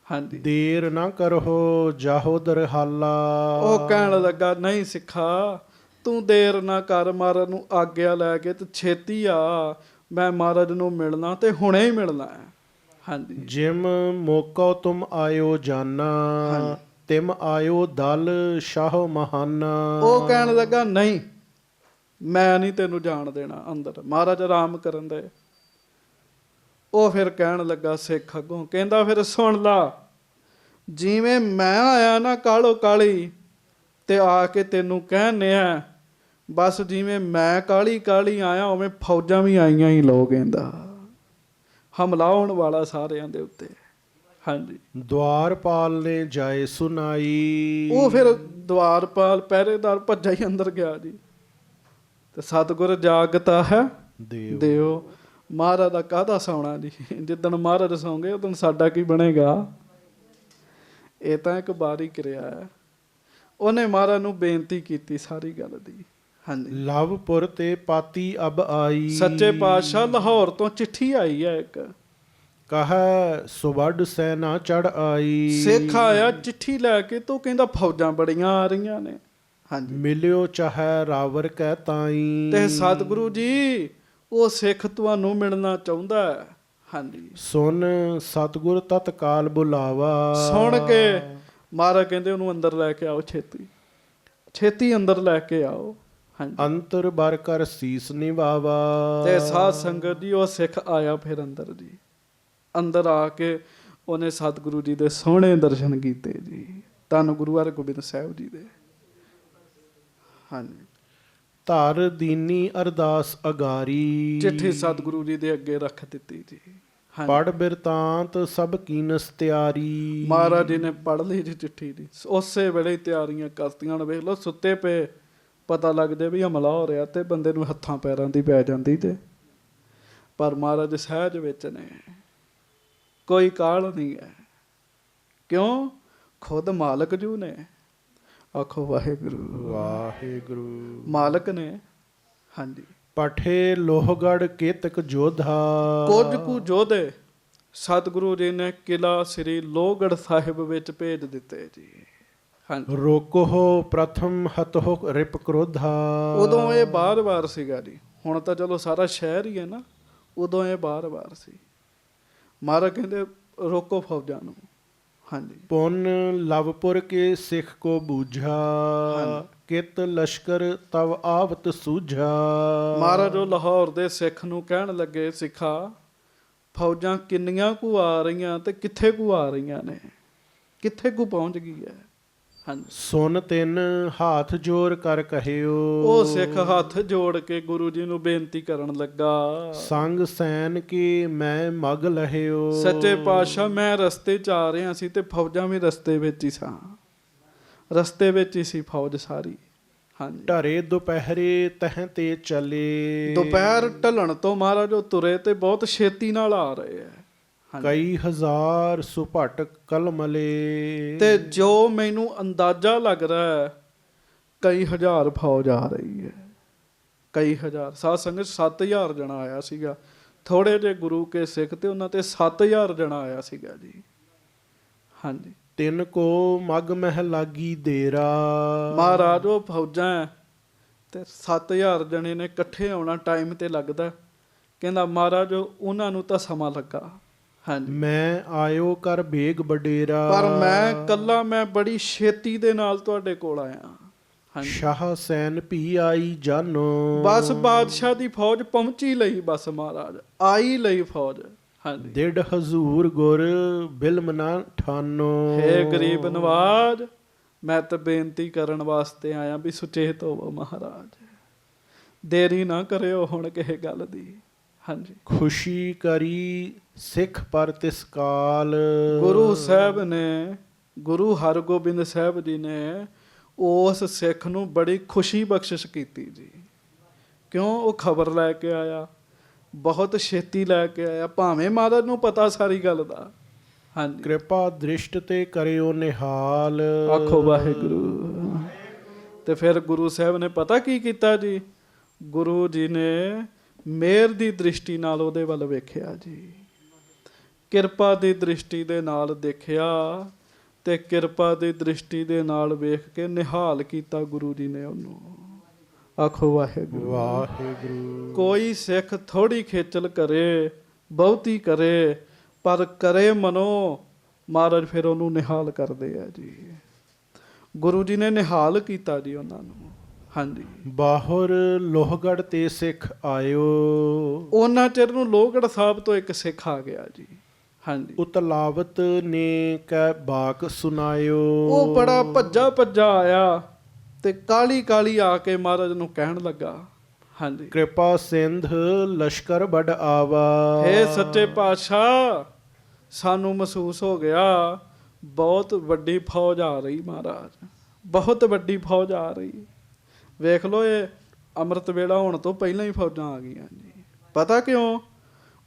ਹਾਂਜੀ, ਦੇਰ ਨਾ ਕਰੋ ਜਾਹੋ ਦਰਹਾਲਾ। ਉਹ ਕਹਿਣ ਲੱਗਾ ਨਹੀਂ ਸਿੱਖਾ, ਤੂੰ ਦੇਰ ਨਾ ਕਰ, ਮਹਾਰਾਜ ਨੂੰ ਆਗਿਆ ਲੈ ਕੇ ਤੇ ਛੇਤੀ ਆ, ਮੈਂ ਮਹਾਰਾਜ ਨੂੰ ਮਿਲਣਾ ਤੇ ਹੁਣੇ ਹੀ ਮਿਲਣਾ ਹੈ। ਹਾਂਜੀ ਜਿਮ ਮੋਕੋ ਤੁਮ ਆਇਓ ਜਾਨਾ, ਹਾਂਜੀ। ਤਿਮ ਆਇਓ ਦਲ ਸ਼ਾਹ ਮਹਾਨਾ। ਉਹ ਕਹਿਣ ਲੱਗਾ ਨਹੀਂ, ਮੈਂ ਨਹੀਂ ਤੈਨੂੰ ਜਾਣ ਦੇਣਾ ਅੰਦਰ, ਮਹਾਰਾਜ ਆਰਾਮ ਕਰਨ ਦੇ। ਉਹ ਫਿਰ ਕਹਿਣ ਲੱਗਾ ਸਿੱਖ ਅੱਗੋਂ, ਕਹਿੰਦਾ ਫਿਰ ਸੁਣ ਲਾ, ਜਿਵੇਂ ਮੈਂ ਆਇਆ ਨਾ ਕਾਹਲੋ ਕਾਲੀ ਤੇ ਆ ਕੇ ਤੈਨੂੰ ਕਹਿੰਦੇ ਆ, ਬਸ ਜਿਵੇਂ ਮੈਂ ਕਾਹਲੀ ਕਾਹਲੀ ਆਇਆ ਉਵੇਂ ਫੌਜਾਂ ਵੀ ਆਈਆਂ ਹੀ ਲੋ, ਕਹਿੰਦਾ ਹਮਲਾ ਹੋਣ ਵਾਲਾ ਸਾਰਿਆਂ ਦੇ ਉੱਤੇ। ਹਾਂਜੀ ਦੁਆਰਪਾਲ ਨੇ ਜਾਏ ਸੁਨਾਈ। ਉਹ ਫਿਰ ਦੁਆਰਪਾਲ ਪਹਿਰੇਦਾਰ ਭੱਜਾ ਹੀ ਅੰਦਰ ਗਿਆ ਜੀ। ਤੇ ਸਤਿਗੁਰ ਜਾਗਤਾ ਹੈ ਦਿਓ। ਮਹਾਰਾਜ ਦਾ ਕਾਹਦਾ ਸੌਣਾ ਜੀ, ਜਿੱਦਣ ਮਹਾਰਾਜ ਸੌਂਗੇ ਉਦੋਂ ਸਾਡਾ ਕੀ ਬਣੇਗਾ। ਇਹ ਤਾਂ ਇੱਕ ਬਾਰੀ ਕਿਰਿਆ ਹੈ। ਉਹਨੇ ਮਹਾਰਾਜ ਨੂੰ ਬੇਨਤੀ ਕੀਤੀ ਸਾਰੀ ਗੱਲ ਦੀ। ਹਾਂਜੀ ਲਵਪੁਰ ਤੇ ਪਾਤੀ ਅਬ ਆਈ। ਸੱਚੇ ਪਾਤਸ਼ਾਹ ਲਾਹੌਰ ਤੋਂ ਚਿੱਠੀ ਆਈ ਹੈ ਇੱਕ, ਕਹੈ ਸੁਵੱਡ ਸੈਨਾ ਚੜ ਆਈ। ਸਿੱਖ ਆਇਆ ਚਿੱਠੀ ਲੈ ਕੇ, ਤੋਂ ਕਹਿੰਦਾ ਫੌਜਾਂ ਬੜੀਆਂ ਆ ਰਹੀਆਂ ਨੇ। ਹਾਂਜੀ ਮਿਲਿਓ ਚਾਹੈ ਰਾਵਰ ਕਹਿ ਤਾਈ। ਤੇ ਸਤਿਗੁਰੂ ਜੀ ਉਹ ਸਿੱਖ ਤੁਹਾਨੂੰ ਮਿਲਣਾ ਚਾਹੁੰਦਾ ਹੈ। ਹਾਂਜੀ ਸੁਨ ਸਤਿਗੁਰ ਤਤਕਾਲ ਬੁਲਾਵਾ। ਸੁਣ ਕੇ ਮਹਾਰਾਜ ਕਹਿੰਦੇ ਉਹਨੂੰ ਅੰਦਰ ਲੈ ਕੇ ਆਓ, ਛੇਤੀ ਛੇਤੀ ਅੰਦਰ ਲੈ ਕੇ ਆਓ। ਹਾਂਜੀ ਅੰਤਰ ਬਰ ਕਰ ਸੀਸ ਨਿਵਾਵਾ। ਤੇ ਸਾਧ ਸੰਗਤ ਜੀ ਉਹ ਸਿੱਖ ਆਇਆ ਫਿਰ ਅੰਦਰ ਜੀ। ਅੰਦਰ ਆ ਕੇ ਉਹਨੇ ਸਤਿਗੁਰੂ ਜੀ ਦੇ ਸੋਹਣੇ ਦਰਸ਼ਨ ਕੀਤੇ ਜੀ, ਧੰਨ ਗੁਰੂ ਹਰਗੋਬਿੰਦ ਸਾਹਿਬ ਜੀ ਦੇ। ਹਾਂਜੀ ਧਰ ਦੀਨੀ ਅਰਦਾਸ ਅਗਾਰੀ। ਚਿੱਠੀ ਸਤਿਗੁਰੂ ਜੀ ਦੇ ਅੱਗੇ ਰੱਖ ਦਿੱਤੀ ਜੀ। ਪੜ ਬਿਰਤਾਂਤ ਸਭ ਕੀਨਸ ਤਿਆਰੀ। ਮਹਾਰਾਜ ਜੀ ਨੇ ਪੜ੍ਹ ਲਈ ਜੀ ਚਿੱਠੀ ਦੀ, ਉਸੇ ਵੇਲੇ ਹੀ ਤਿਆਰੀਆਂ ਕਰਤੀਆਂ ਨੇ। ਵੇਖ ਲਓ ਸੁੱਤੇ ਪਏ ਪਤਾ ਲੱਗਦੇ ਵੀ ਹਮਲਾ ਹੋ ਰਿਹਾ ਤੇ ਬੰਦੇ ਨੂੰ ਹੱਥਾਂ ਪੈਰਾਂ ਦੀ ਪੈ ਜਾਂਦੀ ਤੇ, ਪਰ ਮਹਾਰਾਜ ਸਹਿਜ ਵਿੱਚ ਨੇ, ਕੋਈ ਕਾਹਲ ਨਹੀਂ ਹੈ। ਕਿਉਂ? ਖੁਦ ਮਾਲਕ ਜੂ ਨੇ। ਆਖੋ ਵਾਹਿਗੁਰੂ ਵਾਹਿਗੁਰੂ। ਮਾਲਕ ਨੇ। ਹਾਂਜੀ ਪਠੇ ਲੋਹਗੜ ਕੇਤਕ ਜੋਧਾ। ਕੁਝ ਕੁ ਯੋਧੇ ਸਤਿਗੁਰੂ ਜੀ ਨੇ ਕਿਲਾ ਸ੍ਰੀ ਲੋਹਗੜ੍ਹ ਸਾਹਿਬ ਵਿੱਚ ਭੇਜ ਦਿੱਤੇ ਜੀ। ਹਾਂਜੀ ਰੋਕੋ ਪ੍ਰਥਮ ਹਤੋ ਰਿਪ ਕ੍ਰੋਧਾ। ਉਦੋਂ ਇਹ ਬਾਰ-ਬਾਰ ਸੀਗਾ ਜੀ, ਹੁਣ ਤਾਂ ਚਲੋ ਸਾਰਾ ਸ਼ਹਿਰ ਹੀ ਹੈ ਨਾ, ਉਦੋਂ ਇਹ ਬਾਰ-ਬਾਰ ਸੀ। ਮਹਾਰਾਜ ਕਹਿੰਦੇ ਰੋਕੋ ਫੌਜਾਂ ਨੂੰ। ਹਾਂਜੀ ਪੁੰਨ ਲਵਪੁਰ ਕੇ ਸਿੱਖ ਕੋ ਬੂਝਾ। ਕਿਤ ਲਸ਼ਕਰ ਤਵ ਆਵਤ ਸੂਝਾ। ਮਹਾਰਾਜ ਉਹ ਲਾਹੌਰ ਦੇ ਸਿੱਖ ਨੂੰ ਕਹਿਣ ਲੱਗੇ, ਸਿੱਖਾ ਫੌਜਾਂ ਕਿੰਨੀਆਂ ਕੁ ਆ ਰਹੀਆਂ ਤੇ ਕਿੱਥੇ ਕੁ ਆ ਰਹੀਆਂ ਨੇ, ਕਿੱਥੇ ਕੁ ਪਹੁੰਚ ਗਈ ਹੈ। ਹਾਂਜੀ ਸੁਨ ਤਿੰਨ ਹਾਥ ਜੋੜ ਕਰ ਕਹਿਓ। ਉਹ ਸਿੱਖ ਹੱਥ ਜੋੜ ਕੇ ਗੁਰੂ ਜੀ ਨੂੰ ਬੇਨਤੀ ਕਰਨ ਲੱਗਾ, ਸੰਗ ਸੈਨ ਕੀ ਮੈਂ ਮਗ ਲਹਿਓ। ਸੱਚੇ ਪਾਤਸ਼ਾਹ ਮੈਂ ਰਸਤੇ 'ਚ ਆ ਰਿਹਾ ਸੀ ਤੇ ਫੌਜਾਂ ਵੀ ਰਸਤੇ ਵਿੱਚ ਹੀ ਸਾਂ, ਰਸਤੇ ਵਿੱਚ ਹੀ ਸੀ ਫੌਜ ਸਾਰੀ। ਹਾਂਜੀ ਢਰੇ ਦੁਪਹਿਰੇ ਤਹ ਤੇ ਚਲੇ। ਦੁਪਹਿਰ ਢਲਣ ਤੋਂ ਮਹਾਰਾਜ ਉਹ ਤੁਰੇ ਤੇ ਬਹੁਤ ਛੇਤੀ ਨਾਲ ਆ ਰਹੇ ਹੈ। ਕਈ ਹਜ਼ਾਰ ਸੁਭਟ ਕਲਮਲੇ। ਤੇ ਜੋ ਮੈਨੂੰ ਅੰਦਾਜ਼ਾ ਲੱਗ ਰਿਹਾ ਹੈ ਕਈ ਹਜ਼ਾਰ ਫੌਜ ਆ ਰਹੀ ਹੈ, ਕਈ ਹਜ਼ਾਰ। ਸਾਧ ਸੰਗਤ 7000 ਜਣਾ ਆਇਆ ਸੀਗਾ, ਥੋੜੇ ਜਿਹੇ ਗੁਰੂ ਕੇ ਸਿੱਖ ਤੇ ਉਹਨਾਂ ਤੇ 7000 ਜਣਾ ਆਇਆ ਸੀਗਾ ਜੀ। ਹਾਂਜੀ ਤਿੰਨ ਕੋ ਮਗ ਮਹਿ ਲਾਗੀ ਦੇਰਾ। ਮਹਾਰਾਜ ਉਹ ਫੌਜਾਂ ਤੇ 7000 ਜਣੇ ਨੇ ਇਕੱਠੇ ਆਉਣਾ ਟਾਈਮ ਤੇ ਲੱਗਦਾ। ਕਹਿੰਦਾ ਮਹਾਰਾਜ ਉਹਨਾਂ ਨੂੰ ਤਾਂ ਸਮਾਂ ਲੱਗਾ। ਹਾਂਜੀ ਮੈਂ ਆਇਓ ਕਰ ਬੇਗ ਬਡੇਰਾ। ਪਰ ਮੈਂ ਕੱਲਾ, ਮੈਂ ਬੜੀ ਛੇਤੀ ਦੇ ਨਾਲ ਤੁਹਾਡੇ ਕੋਲ ਆਇਆ। ਹਾਂਜੀ ਸ਼ਾਹ ਸੈਨ ਭੀ ਆਈ ਜਾਨੋ। ਬਸ ਬਾਦਸ਼ਾਹ ਦੀ ਫੌਜ ਪਹੁੰਚੀ ਲਈ, ਬਸ ਮਹਾਰਾਜ ਆਈ ਲਈ ਫੌਜ। ਹਾਂਜੀ ਡਿੜ ਹਜ਼ੂਰ ਗੁਰ ਬਿਲਮ ਨਾ ਠਾਨੋ। ਹੇ ਗਰੀਬ ਨਵਾਜ, ਮੈਂ ਤਾਂ ਬੇਨਤੀ ਕਰਨ ਵਾਸਤੇ ਆਇਆ ਵੀ ਸੁਚੇਤ ਹੋਵੋ ਮਹਾਰਾਜ, ਦੇਰੀ ਨਾ ਕਰਿਓ ਹੁਣ ਕਿਸੇ ਗੱਲ ਦੀ। ਹਾਂਜੀ ਖੁਸ਼ੀ ਕਰੀ ਸਿੱਖ ਪਰ ਤਿਸ ਕਾਲ। ਗੁਰੂ ਸਾਹਿਬ ਨੇ, ਗੁਰੂ ਹਰਗੋਬਿੰਦ ਸਾਹਿਬ ਜੀ ਨੇ ਉਸ ਸਿੱਖ ਨੂੰ ਬੜੀ ਖੁਸ਼ੀ ਬਖਸ਼ਿਸ਼ ਕੀਤੀ ਜੀ। ਕਿਉਂ? ਉਹ ਖਬਰ ਲੈ ਕੇ ਆਇਆ, ਬਹੁਤ ਛੇਤੀ ਲੈ ਕੇ ਆਇਆ, ਭਾਵੇਂ ਮਹਾਰਾਜ ਨੂੰ ਪਤਾ ਸਾਰੀ ਗੱਲ ਦਾ। ਹਾਂਜੀ ਕਿਰਪਾ ਦ੍ਰਿਸ਼ਟ ਤੇ ਕਰਿਓ ਨਿਹਾਲ। ਆਖੋ ਵਾਹਿਗੁਰੂ। ਤੇ ਫਿਰ ਗੁਰੂ ਸਾਹਿਬ ਨੇ ਪਤਾ ਕੀ ਕੀਤਾ ਜੀ, ਗੁਰੂ ਜੀ ਨੇ ਮਿਹਰ ਦੀ ਦ੍ਰਿਸ਼ਟੀ ਨਾਲ ਉਹਦੇ ਵੱਲ ਵੇਖਿਆ ਜੀ, ਕਿਰਪਾ ਦੀ ਦ੍ਰਿਸ਼ਟੀ ਦੇ ਨਾਲ ਦੇਖਿਆ ਤੇ ਕਿਰਪਾ ਦੀ ਦ੍ਰਿਸ਼ਟੀ ਦੇ ਨਾਲ ਵੇਖ ਕੇ ਨਿਹਾਲ ਕੀਤਾ ਗੁਰੂ ਜੀ ਨੇ ਉਹਨੂੰ। ਆਖੋ ਵਾਹਿਗੁਰੂ। ਵਾਹਿਗੁਰੂ। ਕੋਈ ਸਿੱਖ ਥੋੜੀ ਖੇਚਲ ਕਰੇ, ਬਹੁਤੀ ਕਰੇ, ਪਰ ਕਰੇ ਮਨੋ, ਮਹਾਰਾਜ ਫਿਰ ਉਹਨੂੰ ਨਿਹਾਲ ਕਰਦੇ ਆ ਜੀ। ਗੁਰੂ ਜੀ ਨੇ ਨਿਹਾਲ ਕੀਤਾ ਜੀ ਉਹਨਾਂ ਨੂੰ। ਹਾਂਜੀ। ਬਾਹਰ ਲੋਹਗੜ੍ਹ ਤੇ ਸਿੱਖ ਆਇਓ, ਉਹਨਾਂ ਚਿਰ ਨੂੰ ਲੋਹਗੜ੍ਹ ਸਾਹਿਬ ਤੋਂ ਇੱਕ ਸਿੱਖ ਆ ਗਿਆ ਜੀ। ਹਾਂਜੀ। ਉਤਲਾਵਤ ਨੇ ਕੈ ਬਾਕ ਸੁਨਾਇਓ। ਉਹ ਬੜਾ ਭੱਜਾ ਭੱਜਾ ਆਇਆ ਤੇ ਕਾਲੀ ਕਾਲੀ ਆ ਕੇ ਮਹਾਰਾਜ ਨੂੰ ਕਹਿਣ ਲੱਗਾ, ਹਾਂਜੀ, ਕਿਰਪਾ ਸਿੰਧ ਲਸ਼ਕਰ ਵੱਡ ਆਵਾ। ਹੇ ਸੱਚੇ ਪਾਤਸ਼ਾਹ, ਸਾਨੂੰ ਮਹਿਸੂਸ ਹੋ ਗਿਆ ਬਹੁਤ ਵੱਡੀ ਫੌਜ ਆ ਰਹੀ ਮਹਾਰਾਜ, ਬਹੁਤ ਵੱਡੀ ਫੌਜ ਆ ਰਹੀ। ਵੇਖ ਲਓ, ਇਹ ਅੰਮ੍ਰਿਤ ਵੇਲਾ ਹੋਣ ਤੋਂ ਪਹਿਲਾਂ ਹੀ ਫੌਜਾਂ ਆ ਗਈਆਂ ਜੀ। ਪਤਾ ਕਿਉਂ?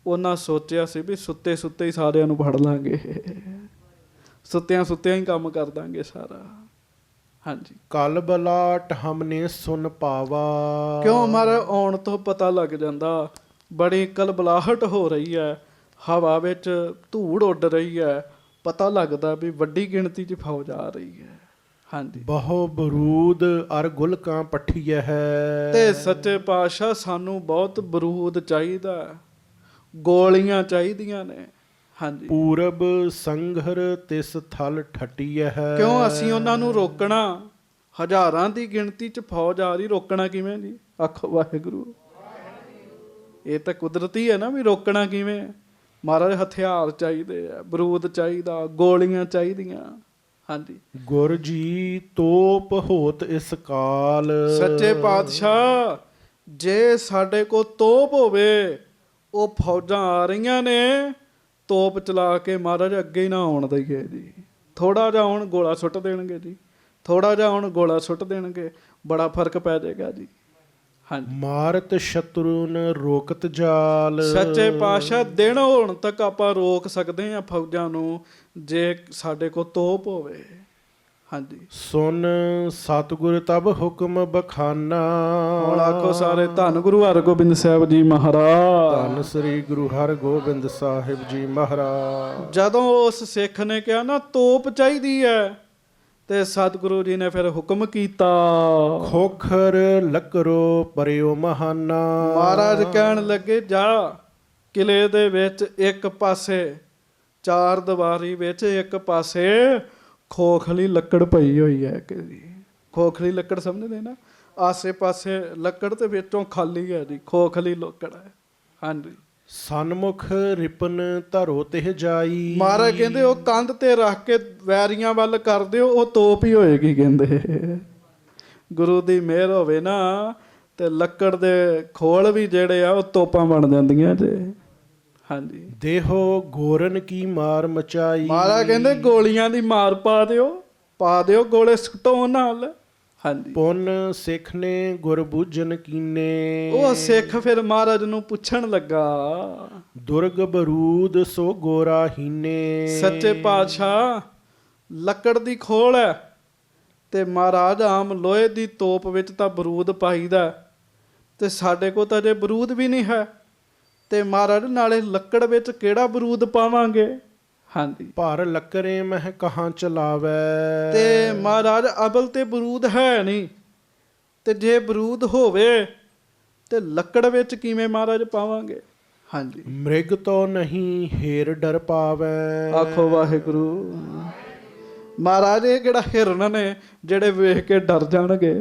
ਉਹਨਾਂ ਸੋਚਿਆ ਸੀ ਵੀ ਸੁੱਤੇ ਸੁੱਤੇ ਹੀ ਸਾਰਿਆਂ ਨੂੰ ਫੜ ਲਾਂਗੇ, ਸੁੱਤਿਆਂ ਸੁੱਤਿਆਂ ਹੀ ਕੰਮ ਕਰ ਦਾਂਗੇ ਸਾਰਾ। ਹਾਂਜੀ। ਕਲ ਬਲਾਟ ਹਮਨੇ ਸੁਨ ਪਾਵਾ। ਕਿਉਂ? ਮਾਰਾ ਆਉਣ ਤੋਂ ਪਤਾ ਲੱਗ ਜਾਂਦਾ, ਬੜੀ ਕਲਬਲਾਹਟ ਹੋ ਰਹੀ ਹੈ, ਹਵਾ ਵਿੱਚ ਧੂੜ ਉੱਡ ਰਹੀ ਹੈ, ਪਤਾ ਲੱਗਦਾ ਵੀ ਵੱਡੀ ਗਿਣਤੀ 'ਚ ਫੌਜ ਆ ਰਹੀ ਹੈ। ਹਾਂਜੀ। ਬਹੁ ਬਰੂਦ ਅਰ ਗੁਲਕਾਂ ਪੱਠੀਐ ਹੈ। ਤੇ ਸੱਚੇ ਪਾਤਸ਼ਾਹ ਸਾਨੂੰ ਬਹੁਤ ਬਰੂਦ ਚਾਹੀਦਾ, ਗੋਲੀਆਂ ਚਾਹੀਦੀਆਂ ਨੇ। ਹਾਂਜੀ। ਪੂਰਬ ਸੰਘਰ ਤਿਸ ਥਲ ਠਟੀਐ ਹੈ। ਕਿਉਂ? ਅਸੀਂ ਉਹਨਾਂ ਨੂੰ ਰੋਕਣਾ, ਹਜ਼ਾਰਾਂ ਦੀ ਗਿਣਤੀ 'ਚ ਫੌਜ ਆ ਰਹੀ, ਰੋਕਣਾ ਕਿਵੇਂ ਜੀ? ਆਖੋ ਵਾਹਿਗੁਰੂ। ਇਹ ਤਾਂ ਕੁਦਰਤੀ ਹੈ ਨਾ, ਵੀ ਰੋਕਣਾ ਕਿਵੇਂ? ਮਹਾਰਾਜ ਹਥਿਆਰ ਚਾਹੀਦੇ ਆ, ਬਰੂਦ ਚਾਹੀਦਾ, ਗੋਲੀਆਂ ਚਾਹੀਦੀਆਂ। ਹਾਂਜੀ। ਗੁਰ ਜੀ ਤੋਪ ਹੋਤ ਇਸ ਕਾਲ। ਸੱਚੇ ਪਾਤਸ਼ਾਹ, ਜੇ ਸਾਡੇ ਕੋਲ ਤੋਪ ਹੋਵੇ, ਉਹ ਫੌਜਾਂ ਆ ਰਹੀਆਂ ਨੇ, ਤੋਪ ਚਲਾ ਕੇ ਮਹਾਰਾਜ ਅੱਗੇ ਹੀ ਨਾ ਆਉਣ ਦਈਏ ਜੀ। ਥੋੜਾ ਜਿਹਾ ਹੁਣ ਗੋਲਾ ਸੁੱਟ ਦੇਣਗੇ ਜੀ, ਥੋੜਾ ਜਿਹਾ ਹੁਣ ਗੋਲਾ ਸੁੱਟ ਦੇਣਗੇ, ਬੜਾ ਫਰਕ ਪੈ ਜਾਏਗਾ ਜੀ। ਹਾਂਜੀ। ਮਾਰਤ ਸ਼ਤਰੂਨ ਰੋਕਤ ਜਾਲ। ਸੱਚੇ ਪਾਤਸ਼ਾਹ, ਦਿਨ ਹੋਣ ਤੱਕ ਆਪਾਂ ਰੋਕ ਸਕਦੇ ਹਾਂ ਫੌਜਾਂ ਨੂੰ, ਜੇ ਸਾਡੇ ਕੋਲ ਤੋਪ ਹੋਵੇ। ਹਾਂਜੀ। ਸੁਨ ਸਤਿਗੁਰ ਤਬ ਹੁਕਮ ਬਖਾਨਾ। ਹੁਣ ਆਖੋ ਸਾਰੇ, ਧੰਨ ਗੁਰੂ ਹਰਗੋਬਿੰਦ ਸਾਹਿਬ ਜੀ ਮਹਾਰਾਜ। ਧੰਨ ਸ੍ਰੀ ਗੁਰੂ ਹਰਗੋਬਿੰਦ ਸਾਹਿਬ ਜੀ ਮਹਾਰਾਜ। ਜਦੋਂ ਉਸ ਸਿੱਖ ਨੇ ਕਿਹਾ ਨਾ ਤੋਪ ਚਾਹੀਦੀ ਹੈ, ਤੇ ਸਤਿਗੁਰੂ ਜੀ ਨੇ ਫਿਰ ਹੁਕਮ ਕੀਤਾ, ਖੋਖਰ ਲੱਕਰੋ ਪਰਿਓ ਮਹਾਨਾ। ਮਹਾਰਾਜ ਕਹਿਣ ਲੱਗੇ, ਜਾ ਕਿਲੇ ਦੇ ਵਿੱਚ ਇੱਕ ਪਾਸੇ, ਚਾਰ ਦੀਵਾਰੀ ਵਿੱਚ ਇੱਕ ਪਾਸੇ ਖੋਖਲੀ ਲੱਕੜ ਪਈ ਹੋਈ ਹੈ। ਕਿ ਖੋਖਲੀ ਲੱਕੜ ਸਮਝਦੇ ਨਾ, ਆਸੇ ਪਾਸੇ ਲੱਕੜ ਤੇ ਵਿੱਚੋਂ ਖਾਲੀ ਹੈ ਜੀ, ਖੋਖਲੀ ਲੱਕੜ ਹੈ। ਹਾਂਜੀ। ਸਨਮੁਖ ਰਿਪਨ ਧਰੋ ਤੇ ਜਾਈ। ਮਹਾਰਾਜ ਕਹਿੰਦੇ ਉਹ ਕੰਧ ਤੇ ਰੱਖ ਕੇ ਵੈਰੀਆਂ ਵੱਲ ਕਰ ਦਿਓ, ਉਹ ਤੋਪ ਹੀ ਹੋਏਗੀ। ਕਹਿੰਦੇ ਗੁਰੂ ਦੀ ਮਿਹਰ ਹੋਵੇ ਨਾ, ਤੇ ਲੱਕੜ ਦੇ ਖੋਲ ਵੀ ਜਿਹੜੇ ਆ ਉਹ ਤੋਪਾਂ ਬਣ ਜਾਂਦੀਆਂ ਜੇ। ਹਾਂਜੀ। ਦੇਹੋ ਗੋਰਨ ਕੀ ਮਾਰ ਮਚਾਈ। ਮਹਾਰਾਜ ਕਹਿੰਦੇ ਗੋਲੀਆਂ ਦੀ ਮਾਰ ਪਾ ਦਿਓ, ਪਾ ਦਿਓ ਗੋਲੇ, ਸੁੱਟੋ ਨਾਲ। ਹਾਂਜੀ। ਪੁੰਨ ਸਿੱਖ ਨੇ ਗੁਰ ਬੂਝਨ ਕੀਨੇ। ਉਹ ਸਿੱਖ ਫਿਰ ਮਹਾਰਾਜ ਨੂੰ ਪੁੱਛਣ ਲੱਗਾ, ਦੁਰਗ ਬਰੂਦ ਸੋ ਗੋਰਾ ਹੀਨੇ। ਸੱਚੇ ਪਾਤਸ਼ਾਹ, ਲੱਕੜ ਦੀ ਖੋਲ ਹੈ, ਤੇ ਮਹਾਰਾਜ ਆਮ ਲੋਹੇ ਦੀ ਤੋਪ ਵਿੱਚ ਤਾਂ ਬਰੂਦ ਪਾਈਦਾ, ਤੇ ਸਾਡੇ ਕੋਲ ਤਾਂ ਜੇ ਬਰੂਦ ਵੀ ਨਹੀਂ ਹੈ, ਤੇ ਮਹਾਰਾਜ ਨਾਲੇ ਲੱਕੜ ਵਿੱਚ ਕਿਹੜਾ ਬਰੂਦ ਪਾਵਾਂਗੇ। ਹਾਂਜੀ। ਭਰ ਲੱਕਰੇ ਮਹਿ ਕਹਾਂ ਚਲਾਵੇ। ਤੇ ਮਹਾਰਾਜ ਅਬਲ ਤੇ ਬਰੂਦ ਹੈ ਨਹੀਂ, ਤੇ ਜੇ ਬਰੂਦ ਹੋਵੇ ਤੇ ਲੱਕੜ ਵਿੱਚ ਕਿਵੇਂ ਮਹਾਰਾਜ ਪਾਵਾਂਗੇ। ਹਾਂਜੀ। ਮ੍ਰਿਗ ਤੋਂ ਨਹੀਂ ਹੇਰ ਡਰ ਪਾਵੇ। ਆਖੋ ਵਾਹਿਗੁਰੂ। ਮਹਾਰਾਜ ਇਹ ਕਿਹੜਾ ਹਿਰਨ ਨੇ ਜਿਹੜੇ ਵੇਖ ਕੇ ਡਰ ਜਾਣਗੇ।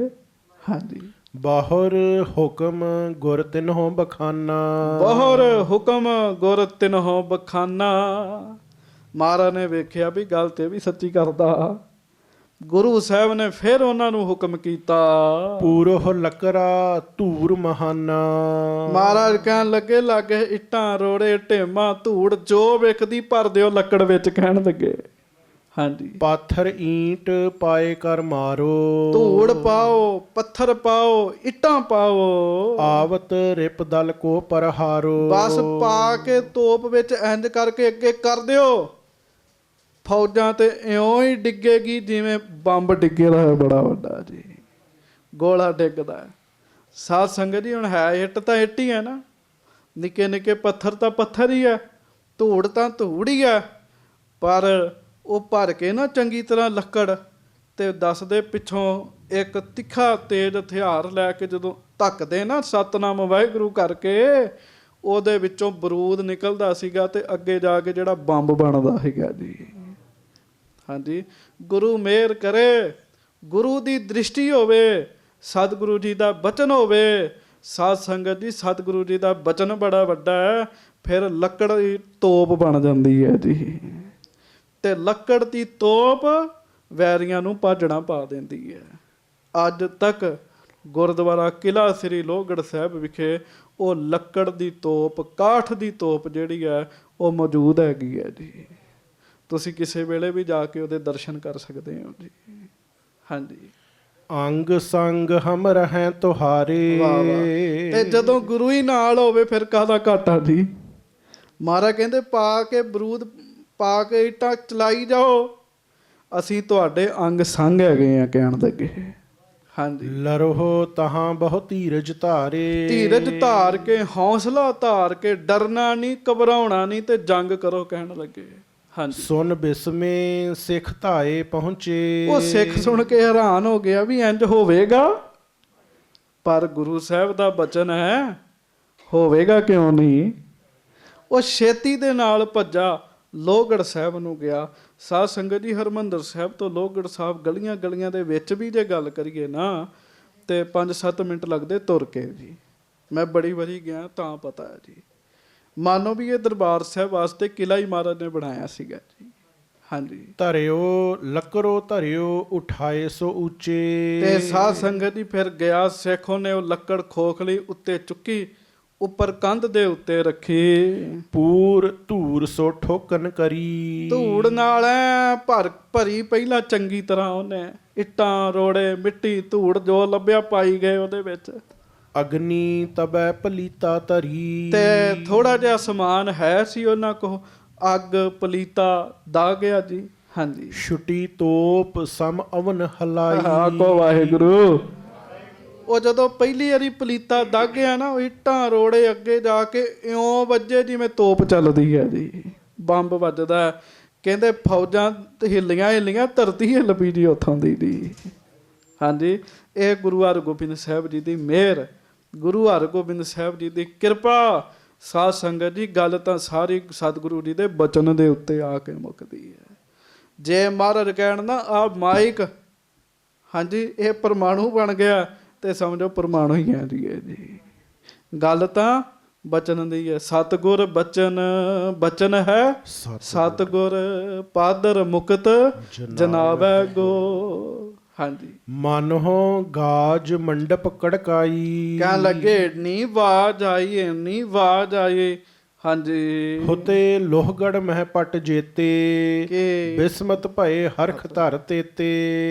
ਹਾਂਜੀ। ਬਾਹਰ ਹੁਕਮ ਗੁਰ ਤਿਨਹੁ ਬਖਾਨਾ। ਬਾਹਰ ਹੁਕਮ ਗੁਰ ਤਿਨਹੁ ਬਖਾਨਾ। ਮਹਾਰਾਜ ਨੇ ਵੇਖਿਆ ਵੀ ਗੱਲ ਤੇ ਵੀ ਸੱਚੀ ਕਰਦਾ। ਗੁਰੂ ਸਾਹਿਬ ਨੇ ਫਿਰ ਉਹਨਾਂ ਨੂੰ ਹੁਕਮ ਕੀਤਾ, ਪੂਰੋ ਲੱਕਰਾ ਧੂਰ ਮਹਾਨਾ। ਮਹਾਰਾਜ ਕਹਿਣ ਲੱਗੇ, ਲਾਗੇ ਇੱਟਾਂ ਰੋੜੇ ਢੇਮਾਂ ਧੂੜ ਜੋ ਵੇਖਦੀ ਭਰ ਦਿਓ ਲੱਕੜ ਵਿੱਚ। ਕਹਿਣ ਲੱਗੇ, ਹਾਂਜੀ, ਪਾਥਰ ਈਂਟ ਪਾਏ ਕਰ ਮਾਰੋ। ਧੂੜ ਪਾਓ, ਪੱਥਰ ਪਾਓ, ਇੱਟਾਂ ਪਾਓ। ਆਵਤ ਰਿਪ ਦਲ ਕੋ ਪਰਹਾਰੋ। ਬਸ ਪਾ ਕੇ ਤੋਪ ਵਿੱਚ ਇੰਜ ਕਰਕੇ ਅੱਗੇ ਕਰ ਦਿਓ, ਫੌਜਾਂ ਤੇ ਇਉਂ ਹੀ ਡਿੱਗੇਗੀ ਜਿਵੇਂ ਬੰਬ ਡਿੱਗੇਦਾ ਹੈ ਬੜਾ ਵੱਡਾ ਜੀ, ਗੋਲਾ ਡਿੱਗਦਾ ਹੈ। ਸਾਧ ਸੰਗਤ ਜੀ, ਹੁਣ ਹੈ ਇੱਟ ਤਾਂ ਇੱਟ ਹੀ ਹੈ ਨਾ, ਨਿੱਕੇ ਨਿੱਕੇ ਪੱਥਰ ਤਾਂ ਪੱਥਰ ਹੀ ਹੈ, ਧੂੜ ਤਾਂ ਧੂੜ ਹੀ ਹੈ, ਪਰ ਉਹ ਭਰ ਕੇ ਨਾ ਚੰਗੀ ਤਰ੍ਹਾਂ ਲੱਕੜ ਤੇ ਦੱਸਦੇ ਪਿੱਛੋਂ ਇੱਕ ਤਿੱਖਾ ਤੇਜ਼ ਹਥਿਆਰ ਲੈ ਕੇ ਜਦੋਂ ਧੱਕਦੇ ਨਾ ਸਤਨਾਮ ਵਾਹਿਗੁਰੂ ਕਰਕੇ, ਉਹਦੇ ਵਿੱਚੋਂ ਬਰੂਦ ਨਿਕਲਦਾ ਸੀਗਾ ਤੇ ਅੱਗੇ ਜਾ ਕੇ ਜਿਹੜਾ ਬੰਬ ਬਣਦਾ ਸੀਗਾ ਜੀ। ਹਾਂਜੀ, ਗੁਰੂ ਮਿਹਰ ਕਰੇ, ਗੁਰੂ ਦੀ ਦ੍ਰਿਸ਼ਟੀ ਹੋਵੇ, ਸਤਿਗੁਰੂ ਜੀ ਦਾ ਬਚਨ ਹੋਵੇ। ਸਾਧ ਸੰਗਤ ਜੀ, ਸਤਿਗੁਰੂ ਜੀ ਦਾ ਬਚਨ ਬੜਾ ਵੱਡਾ ਹੈ, ਫਿਰ ਲੱਕੜ ਦੀ ਤੋਪ ਬਣ ਜਾਂਦੀ ਹੈ ਜੀ। ਤੇ ਲੱਕੜ ਦੀ ਤੋਪ ਵੈਰੀਆਂ ਨੂੰ ਭਾਜਣਾ ਪਾ ਦਿੰਦੀ ਹੈ। ਅੱਜ ਤੱਕ ਗੁਰਦੁਆਰਾ ਕਿਲ੍ਹਾ ਸ੍ਰੀ ਲੋਹਗੜ੍ਹ ਸਾਹਿਬ ਵਿਖੇ ਉਹ ਲੱਕੜ ਦੀ ਤੋਪ, ਕਾਠ ਦੀ ਤੋਪ ਜਿਹੜੀ ਹੈ ਉਹ ਮੌਜੂਦ ਹੈਗੀ ਹੈ ਜੀ। ਤੁਸੀਂ ਕਿਸੇ ਵੇਲੇ ਵੀ ਜਾ ਕੇ ਉਹਦੇ ਦਰਸ਼ਨ ਕਰ ਸਕਦੇ ਹੋ ਜੀ। ਹਾਂਜੀ, ਅੰਗ ਸੰਗ ਹਮ ਰਹਿ ਤੁਹਾਰੇ। ਵਾਹ ਵਾਹ। ਤੇ ਜਦੋਂ ਗੁਰੂ ਹੀ ਨਾਲ ਹੋਵੇ ਫਿਰ ਕਾਹਦਾ ਘਾਟਾ ਜੀ। ਮਹਾਰਾਜ ਕਹਿੰਦੇ ਪਾ ਕੇ ਬਰੂਦ, ਪਾ ਕੇ ਇੱਟਾਂ ਚਲਾਈ ਜਾਓ, ਅਸੀਂ ਤੁਹਾਡੇ ਅੰਗ ਸੰਗ ਹੈਗੇ ਆ ਕਹਿਣ ਲੱਗੇ। ਹਾਂਜੀ, ਲਰੋ ਤਹਾਂ ਬਹੁ ਧੀਰਜ ਧਾਰੇ। ਧੀਰਜ ਧਾਰ ਕੇ, ਹੌਸਲਾ ਧਾਰ ਕੇ, ਡਰਨਾ ਨਹੀਂ, ਘਬਰਾਉਣਾ ਨਹੀਂ ਤੇ ਜੰਗ ਕਰੋ ਕਹਿਣ ਲੱਗੇ। ਹਾਂਜੀ, ਸੁਨ ਬਿਸਮੇ ਸਿੱਖ ਧਾਏ ਪਹੁੰਚੇ। ਉਹ ਸਿੱਖ ਸੁਣ ਕੇ ਹੈਰਾਨ ਹੋ ਗਿਆ ਵੀ ਇੰਜ ਹੋਵੇਗਾ, ਪਰ ਗੁਰੂ ਸਾਹਿਬ ਦਾ ਬਚਨ ਹੈ, ਹੋਵੇਗਾ ਕਿਉਂ ਨਹੀਂ। ਉਹ ਛੇਤੀ ਦੇ ਨਾਲ ਭੱਜਾ, ਲੋਹਗੜ੍ਹ ਸਾਹਿਬ ਨੂੰ ਗਿਆ। ਸਾਧ ਸੰਗਤ ਜੀ, ਹਰਿਮੰਦਰ ਸਾਹਿਬ ਤੋਂ ਲੋਹਗੜ੍ਹ ਸਾਹਿਬ ਗਲੀਆਂ ਗਲੀਆਂ ਦੇ ਵਿੱਚ ਵੀ ਜੇ ਗੱਲ ਕਰੀਏ ਨਾ ਤੇ 5-7 ਮਿੰਟ ਲੱਗਦੇ ਤੁਰ ਕੇ ਜੀ। ਮੈਂ ਬੜੀ ਵਾਰੀ ਗਿਆ ਤਾਂ ਪਤਾ ਹੈ ਜੀ। ਮਾਨੋ ਵੀ ਇਹ ਦਰਬਾਰ ਸਾਹਿਬ ਵਾਸਤੇ ਕਿਲ੍ਹਾ ਹੀ ਮਹਾਰਾਜ ਨੇ ਬਣਾਇਆ ਸੀਗਾ ਜੀ। ਹਾਂਜੀ, ਧਰਿਓ ਲੱਕੜੋ ਧਰਿਓ ਉਠਾਏ ਸੋ ਉੱਚੇ। ਤੇ ਸਾਧ ਸੰਗਤ ਜੀ ਫਿਰ ਗਿਆ ਸਿੱਖ, ਉਹਨੇ ਉਹ ਲੱਕੜ ਖੋਖਲੀ ਉੱਤੇ ਚੁੱਕੀ, ਉੱਪਰ ਕੰਧ ਦੇ ਉੱਤੇ ਰੱਖੀ। ਪੂਰ ਧੂਰ ਸੋ ਠੋਕਨ ਕਰੀ। ਧੂੜ ਨਾਲ ਐ ਭਰੀ ਪਹਿਲਾਂ ਚੰਗੀ ਤਰ੍ਹਾਂ ਉਹਨੇ ਇੱਟਾਂ, ਰੋੜੇ, ਮਿੱਟੀ, ਧੂੜ ਜੋ ਲੱਭਿਆ ਪਾਈ ਗਏ ਉਹਦੇ ਵਿੱਚ। ਅਗਨੀ ਤਬੈ ਪਲੀਤਾ ਧਰੀ। ਤੇ ਥੋੜਾ ਜਿਹਾ ਸਮਾਨ ਹੈ ਸੀ ਉਹਨਾਂ ਕੋਲ, ਅੱਗ ਪਲੀਤਾ ਦਾ ਗਿਆ ਜੀ। ਹਾਂਜੀ, ਛੁੱਟੀ ਤੋਪ ਸਮ ਅਵਨ ਹਲਾਈ। ਆਖੋ ਵਾਹਿਗੁਰੂ। ਉਹ ਜਦੋਂ ਪਹਿਲੀ ਵਾਰੀ ਪਲੀਤਾ ਦਾਗਿਆ ਨਾ, ਉਹ ਇੱਟਾਂ ਰੋੜੇ ਅੱਗੇ ਜਾ ਕੇ ਇਉਂ ਵੱਜੇ ਜਿਵੇਂ ਤੋਪ ਚੱਲਦੀ ਹੈ ਜੀ, ਬੰਬ ਵੱਜਦਾ। ਕਹਿੰਦੇ ਫੌਜਾਂ ਹਿੱਲੀਆਂ, ਧਰਤੀ ਹਿੱਲ ਪਈ ਜੀ ਉੱਥੋਂ ਦੀ ਜੀ। ਹਾਂਜੀ, ਇਹ ਗੁਰੂ ਹਰਗੋਬਿੰਦ ਸਾਹਿਬ ਜੀ ਦੀ ਮਿਹਰ, ਗੁਰੂ ਹਰਗੋਬਿੰਦ ਸਾਹਿਬ ਜੀ ਦੀ ਕਿਰਪਾ। ਸਾਧ ਸੰਗਤ ਜੀ, ਗੱਲ ਤਾਂ ਸਾਰੀ ਸਤਿਗੁਰੂ ਜੀ ਦੇ ਬਚਨ ਦੇ ਉੱਤੇ ਆ ਕੇ ਮੁੱਕਦੀ ਹੈ। ਜੇ ਮਹਾਰਾਜ ਕਹਿਣ ਨਾ ਆ ਮਾਈਕ, ਹਾਂਜੀ ਇਹ ਪਰਮਾਣੂ ਬਣ ਗਿਆ ਤੇ ਸਮਝੋ ਪਰਮਾਣੂ ਹੀ ਹੈ ਜੀ। ਗੱਲ ਤਾਂ ਬਚਨ ਦੀ ਹੈ। ਸਤਿਗੁਰ ਬਚਨ, ਬਚਨ ਹੈ ਸਤਿਗੁਰ, ਪਾਦਰ ਮੁਕਤ ਜਨਾਵੈ ਗੋ। ਹਾਂਜੀ, ਮਨਹੁ ਗਾਜ ਮੰਡਪ ਕੜਕਾਈ। ਕਹਿਣ ਲੱਗੇ ਇੰਨੀ ਆਵਾਜ਼ ਆਈ, ਇੰਨੀ ਆਵਾਜ਼ ਆਈ। ਹਾਂਜੀ, ਹੁਤੇ ਲੋਹਗੜ ਮਹਿ ਪਟ ਜੇਤੇ। ਕਿ ਬਿਸਮਤ ਭਏ ਹਰਖ ਧਰ ਤੇਤੇ।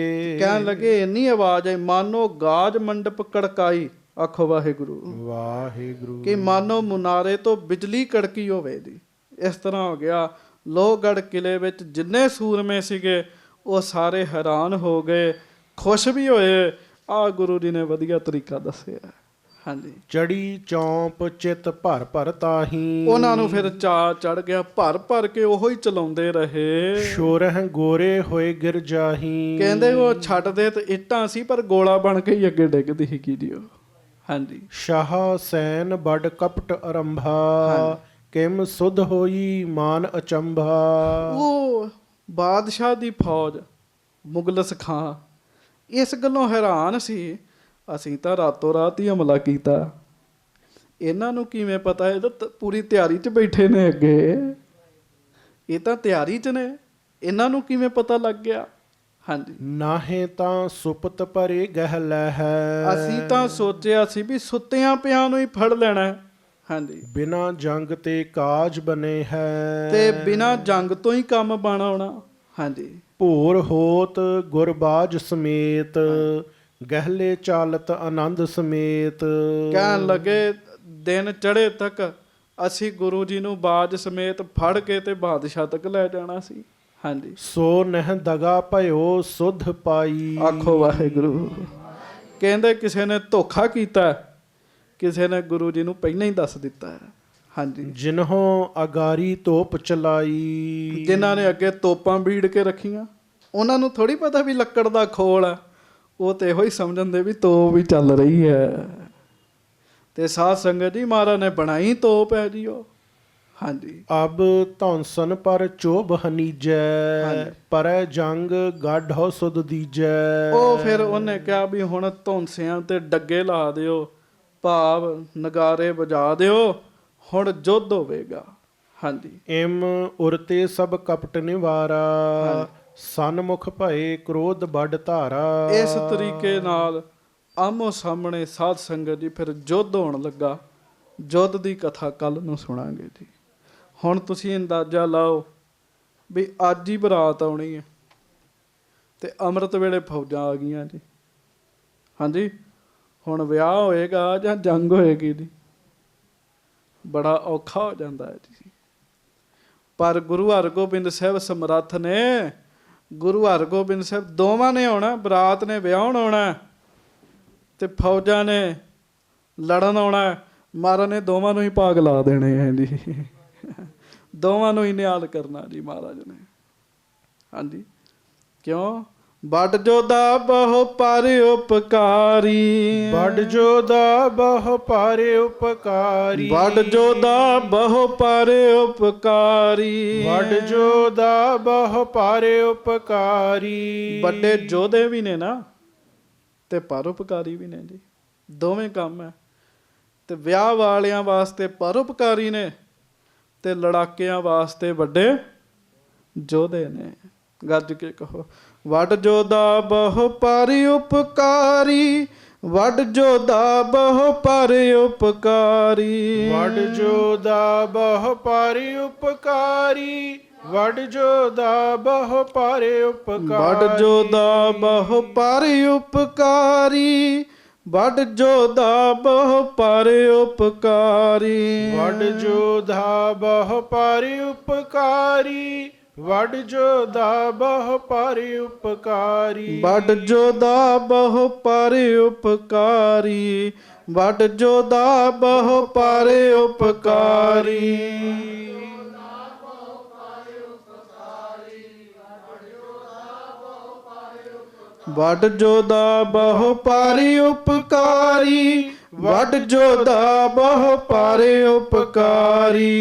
ਕਹਿਣ ਲੱਗੇ ਇੰਨੀ ਆਵਾਜ਼ ਆਈ, ਮਾਨੋ ਗਾਜ ਮੰਡਪ ਕੜਕਾਈ। ਆਖੋ ਵਾਹਿਗੁਰੂ, ਵਾਹਿਗੁਰੂ। ਕਿ ਮਾਨੋ ਮੁਨਾਰੇ ਤੋਂ ਬਿਜਲੀ ਕੜਕੀ ਹੋਵੇ ਜੀ। ਇਸ ਤਰ੍ਹਾਂ ਹੋ ਗਿਆ। ਲੋਹਗੜ੍ਹ ਕਿਲੇ ਵਿੱਚ ਜਿੰਨੇ ਸੂਰਮੇ ਸੀਗੇ ਉਹ ਸਾਰੇ ਹੈਰਾਨ ਹੋ ਗਏ, ਖੁਸ਼ ਵੀ ਹੋਏ। ਆ ਗੁਰੂ ਜੀ ਨੇ ਵਧੀਆ ਤਰੀਕਾ ਦੱਸਿਆ। ਹਾਂਜੀ, ਚੜੀ ਚੌਂਪ ਚਿਤ ਭਰ ਭਰ ਤਾਹੀ। ਉਹਨਾਂ ਨੂੰ ਫਿਰ ਚਾਅ ਚੜ ਗਿਆ, ਭਰ ਭਰ ਕੇ ਉਹੋ ਹੀ ਚਲਾਉਂਦੇ ਰਹੇ। ਸ਼ੋਰਹ ਗੋਰੇ ਹੋਏ ਗਿਰ ਜਾਹੀ। ਕਹਿੰਦੇ ਉਹ ਛੱਡਦੇ ਤੇ ਇੱਟਾਂ ਸੀ, ਪਰ ਗੋਲਾ ਬਣ ਕੇ ਹੀ ਅੱਗੇ ਡਿੱਗਦੀ ਸੀਗੀ ਜੀ ਉਹ। ਹਾਂਜੀ, ਸ਼ਾਹ ਸੈਨ ਬੜ ਕਪਟ ਅਰੰਭਾ। ਕਿਮ ਸੁਧ ਹੋਈ ਮਾਨ ਅਚੰਭਾ। ਉਹ ਬਾਦਸ਼ਾਹ ਦੀ ਫੌਜ, ਮੁਗਲਸ ਖਾਂ, ਇਸ ਗੱਲੋਂ ਹੈਰਾਨ ਸੀ, ਅਸੀਂ ਤਾਂ ਰਾਤੋਂ ਰਾਤ ਹੀ ਹਮਲਾ ਕੀਤਾ, ਇਹਨਾਂ ਨੂੰ ਕਿਵੇਂ ਪਤਾ? ਇਹ ਤਾਂ ਪੂਰੀ ਤਿਆਰੀ 'ਚ ਬੈਠੇ ਨੇ ਅੱਗੇ, ਇਹ ਤਾਂ ਤਿਆਰੀ 'ਚ ਨੇ, ਇਹਨਾਂ ਨੂੰ ਕਿਵੇਂ ਪਤਾ ਲੱਗ ਗਿਆ? ਹਾਂਜੀ, ਨਾਹੇ ਤਾਂ ਸੁਪਤ ਭਰੇ ਗਹਿ ਲੈ ਹੈ। ਅਸੀਂ ਤਾਂ ਸੋਚਿਆ ਸੀ ਵੀ ਸੁੱਤਿਆਂ ਪਿਆਂ ਨੂੰ ਹੀ ਫੜ ਲੈਣਾ। ਹਾਂਜੀ, ਬਿਨਾ ਜੰਗ ਤੇ ਕਾਜ ਬਨੇ ਹੈ। ਤੇ ਬਿਨਾ ਜੰਗ ਤੋਂ ਹੀ ਕੰਮ ਬਣ ਆਉਣਾ। ਹਾਂਜੀ, ਭੋਰ ਹੋਤ ਗੁਰਬਾਜ ਸਮੇਤ। ਗਹਿਲੇ ਚਾਲਤ ਆਨੰਦ ਸਮੇਤ। ਕਹਿਣ ਲੱਗੇ ਦਿਨ ਚੜ੍ਹੇ ਤੱਕ ਅਸੀਂ ਗੁਰੂ ਜੀ ਨੂੰ ਬਾਜ ਸਮੇਤ ਫੜ ਕੇ ਤੇ ਬਾਦਸ਼ਾਹ ਤੱਕ ਲੈ ਜਾਣਾ ਸੀ। ਹਾਂਜੀ, ਸੋ ਨਹਿ ਦਗਾ ਭਇਓ ਸੁਧ ਪਾਈ। ਆਖੋ ਵਾਹਿਗੁਰੂ। ਕਹਿੰਦੇ ਕਿਸੇ ਨੇ ਧੋਖਾ ਕੀਤਾ, ਕਿਸੇ ਨੇ ਗੁਰੂ ਜੀ ਨੂੰ ਪਹਿਲਾਂ ਹੀ ਦੱਸ ਦਿੱਤਾ ਹੈ। ਹਾਂਜੀ, ਜਿਨ੍ਹੋਂ ਅਗਾਰੀ ਤੋਪ ਚਲਾਈ। ਜਿਨ੍ਹਾਂ ਨੇ ਅੱਗੇ ਤੋਪਾਂ ਬੀੜ ਕੇ ਰੱਖੀਆਂ, ਉਹਨਾਂ ਨੂੰ ਥੋੜੀ ਪਤਾ ਵੀ ਲੱਕੜ ਦਾ ਖੋਲ ਹੈ, ਉਹ ਤੇ ਇਹੋ ਹੀ ਸਮਝਦੇ ਵੀ ਤੋਪ ਵੀ ਚੱਲ ਰਹੀ ਹੈ। ਤੇ ਸਾਧ ਸੰਗਤ ਜੀ ਮਹਾਰਾਜ ਨੇ ਬਣਾਈ ਤੋਪ ਹੈ ਜੀ ਉਹ। ਹਾਂਜੀ ਅਬ ਧੌਂਸਨ ਪਰ ਚੋਭ ਹਨੀਜੈ, ਹਾਂਜੀ। ਪਰੈ ਜੰਗ ਗਾਢ ਹੋ ਸੁਧ ਦੀਜੈ। ਉਹ ਫਿਰ ਉਹਨੇ ਕਿਹਾ ਵੀ ਹੁਣ ਧੌਂਸਿਆਂ ਤੇ ਡੱਗੇ ਲਾ ਦਿਓ, ਭਾਵ ਨਗਾਰੇ ਵਜਾ ਦਿਓ, ਹੁਣ ਯੁੱਧ ਹੋਵੇਗਾ। ਹਾਂਜੀ ਇਮ ਉਰਤੇ ਸਭ ਕਪਟ ਨਿਵਾਰਾ, ਹਾਂਜੀ। ਸਨਮੁਖ ਭਏ ਕ੍ਰੋਧ ਵੱਡ ਧਾਰਾ। ਇਸ ਤਰੀਕੇ ਨਾਲ ਆਮੋ ਸਾਹਮਣੇ ਸਾਧ ਸੰਗਤ ਜੀ ਫਿਰ ਯੁੱਧ ਹੋਣ ਲੱਗਾ। ਯੁੱਧ ਦੀ ਕਥਾ ਕੱਲ ਨੂੰ ਸੁਣਾਂਗੇ ਜੀ। ਹੁਣ ਤੁਸੀਂ ਅੰਦਾਜ਼ਾ ਲਾਓ ਵੀ ਅੱਜ ਹੀ ਬਰਾਤ ਆਉਣੀ ਹੈ ਤੇ ਅੰਮ੍ਰਿਤ ਵੇਲੇ ਫੌਜਾਂ ਆ ਗਈਆਂ ਜੀ। ਹਾਂਜੀ ਹੁਣ ਵਿਆਹ ਹੋਏਗਾ ਜਾਂ ਜੰਗ ਹੋਏਗੀ ਜੀ? ਬੜਾ ਔਖਾ ਹੋ ਜਾਂਦਾ ਹੈ ਜੀ। ਪਰ ਗੁਰੂ ਹਰਗੋਬਿੰਦ ਸਾਹਿਬ ਸਮਰੱਥ ਨੇ। ਗੁਰੂ ਹਰਗੋਬਿੰਦ ਸਾਹਿਬ ਦੋਵਾਂ ਨੇ ਆਉਣਾ, ਬਰਾਤ ਨੇ ਵਿਆਹਣ ਆਉਣਾ ਤੇ ਫੌਜਾਂ ਨੇ ਲੜਨ ਆਉਣਾ। ਮਹਾਰਾਜ ਨੇ ਦੋਵਾਂ ਨੂੰ ਹੀ ਭਾਗ ਲਾ ਦੇਣੇ ਹੈ ਜੀ। ਦੋਵਾਂ ਨੂੰ ਹੀ ਨਿਹਾਲ ਕਰਨਾ ਜੀ ਮਹਾਰਾਜ ਨੇ। ਹਾਂਜੀ ਕਿਉਂ? ਵੱਡ ਜੋਧਾ ਬਹੁ ਪਰ ਉਪਕਾਰੀ, ਵੱਡ ਜੋਧਾ ਬਹੁ ਪਰ ਉਪਕਾਰੀ। ਵੱਡ ਜੋਧਾ ਬਹੁ ਪਰ ਉਪਕਾਰੀ, ਵੱਡ ਜੋਧਾ ਬਹੁ ਪਰ ਉਪਕਾਰੀ। ਵੱਡੇ ਯੋਧੇ ਵੀ ਨੇ ਨਾ ਤੇ ਪਰਉਪਕਾਰੀ ਵੀ ਨੇ ਜੀ, ਦੋਵੇਂ ਕੰਮ ਹੈ। ਤੇ ਵਿਆਹ ਵਾਲਿਆਂ ਵਾਸਤੇ ਪਰਉਪਕਾਰੀ ਨੇ ਤੇ ਲੜਾਕਿਆਂ ਵਾਸਤੇ ਵੱਡੇ ਯੋਧੇ ਨੇ। ਗੱਜ ਕੇ ਕਹੋ ਵੱਡ ਜੋਧਾ ਬਹੁ ਪਰ ਉਪਕਾਰੀ, ਵੱਡ ਜੋਧਾ ਬਹੁ ਪਰ ਉਪਕਾਰੀ। ਵੱਡ ਜੋਧਾ ਬਹੁ ਪਰ ਉਪਕਾਰੀ, ਵੱਡ ਜੋਧਾ ਬਹੁ ਪਰ ਉਪਕਾਰੀ। ਵੱਡ ਜੋਧਾ ਬਹੁ ਪਰ ਉਪਕਾਰੀ, ਵੱਡ ਜੋਧਾ ਬਹੁ ਪਰ ਉਪਕਾਰੀ। ਵੱਡ ਜੋਧਾ ਬਹੁ ਪਰ ਉਪਕਾਰੀ, ਵੱਡ ਜੋਧਾ ਬਹੁ ਪਰ ਉਪਕਾਰੀ। ਵੱਡ ਜੋਧਾ ਬਹੁ ਪਰ ਉਪਕਾਰੀ, ਵੱਡ ਜੋਧਾ ਬਹੁ ਪਰ ਉਪਕਾਰੀ। ਵੱਡ ਜੋਧਾ ਬਹੁ ਪਰ ਉਪਕਾਰੀ, ਵੱਡ ਜੋਧਾ ਬਹੁ ਪਰ ਉਪਕਾਰੀ।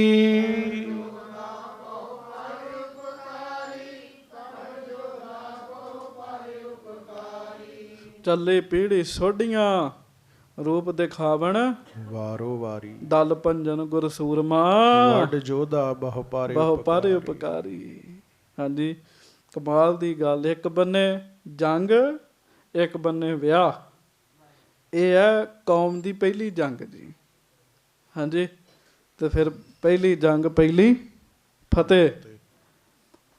ਚੱਲੇ ਪੀੜੀ ਸੋਢੀਆਂ, ਰੂਪ ਦਿਖਾਵਣ ਵਾਰੋ ਵਾਰੀ। ਦਲ ਭੰਜਨ ਗੁਰ ਸੂਰਮਾ, ਵੱਡ ਜੋਧਾ ਬਹੁ ਪਰ ਬਹੁ ਪਰ ਉਪਕਾਰੀ। ਹਾਂਜੀ ਕਮਾਲ ਦੀ ਗੱਲ। ਇੱਕ ਬੰਨੇ ਜੰਗ, ਇੱਕ ਬੰਨੇ ਵਿਆਹ। ਇਹ ਹੈ ਕੌਮ ਦੀ ਪਹਿਲੀ ਜੰਗ ਜੀ। ਹਾਂਜੀ ਤੇ ਫਿਰ ਪਹਿਲੀ ਜੰਗ, ਪਹਿਲੀ ਫਤਿਹ।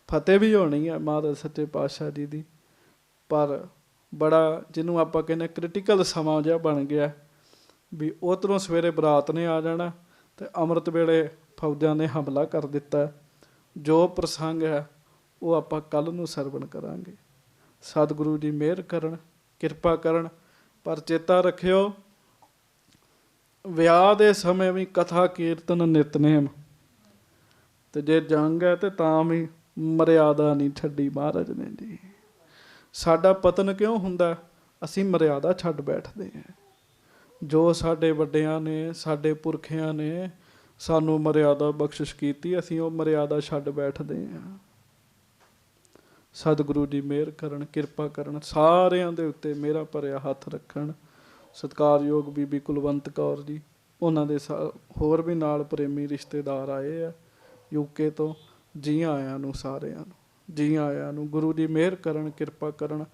ਫਤਿਹ ਵੀ ਹੋਣੀ ਹੈ ਮਹਾਰਾਜ ਸੱਚੇ ਪਾਤਸ਼ਾਹ ਜੀ ਦੀ। ਪਰ ਬੜਾ ਜਿਹਨੂੰ ਆਪਾਂ ਕਹਿੰਦੇ ਕ੍ਰਿਟੀਕਲ ਸਮਾਂ ਜਿਹਾ ਬਣ ਗਿਆ ਵੀ ਉੱਧਰੋਂ ਸਵੇਰੇ ਬਰਾਤ ਨੇ ਆ ਜਾਣਾ ਤੇ ਅੰਮ੍ਰਿਤ ਵੇਲੇ ਫੌਜਾਂ ਨੇ ਹਮਲਾ ਕਰ ਦਿੱਤਾ। ਜੋ ਪ੍ਰਸੰਗ ਹੈ ਉਹ ਆਪਾਂ ਕੱਲ੍ਹ ਨੂੰ ਸਰਵਣ ਕਰਾਂਗੇ। ਸਤਿਗੁਰੂ ਜੀ ਮਿਹਰ ਕਰਨ, ਕਿਰਪਾ ਕਰਨ। ਪਰ ਚੇਤਾ ਰੱਖਿਓ ਵਿਆਹ ਦੇ ਸਮੇਂ ਵੀ ਕਥਾ ਕੀਰਤਨ ਨਿਤਨੇਮ, ਤੇ ਜੇ ਜੰਗ ਹੈ ਤੇ ਤਾਂ ਵੀ ਮਰਿਆਦਾ ਨਹੀਂ ਛੱਡੀ ਮਹਾਰਾਜ ਨੇ ਜੀ। ਸਾਡਾ ਪਤਨ ਕਿਉਂ ਹੁੰਦਾ? ਅਸੀਂ ਮਰਿਆਦਾ ਛੱਡ ਬੈਠਦੇ ਹਾਂ। ਜੋ ਸਾਡੇ ਵੱਡਿਆਂ ਨੇ, ਸਾਡੇ ਪੁਰਖਿਆਂ ਨੇ ਸਾਨੂੰ ਮਰਿਆਦਾ ਬਖਸ਼ਿਸ਼ ਕੀਤੀ, ਅਸੀਂ ਉਹ ਮਰਿਆਦਾ ਛੱਡ ਬੈਠਦੇ ਹਾਂ। ਸਤਿਗੁਰੂ ਜੀ ਮਿਹਰ ਕਰਨ, ਕਿਰਪਾ ਕਰਨ, ਸਾਰਿਆਂ ਦੇ ਉੱਤੇ ਮੇਰਾ ਭਰਿਆ ਹੱਥ ਰੱਖਣ। ਸਤਿਕਾਰਯੋਗ ਬੀਬੀ ਕੁਲਵੰਤ ਕੌਰ ਜੀ, ਉਹਨਾਂ ਦੇ ਹੋਰ ਵੀ ਨਾਲ ਪ੍ਰੇਮੀ ਰਿਸ਼ਤੇਦਾਰ ਆਏ ਆ ਯੂਕੇ ਤੋਂ। ਜੀ ਆਇਆਂ ਨੂੰ ਸਾਰਿਆਂ ਨੂੰ, ਜੀ ਆਇਆਂ ਨੂੰ। ਗੁਰੂ ਜੀ ਮਿਹਰ ਕਰਨ, ਕਿਰਪਾ ਕਰਨ।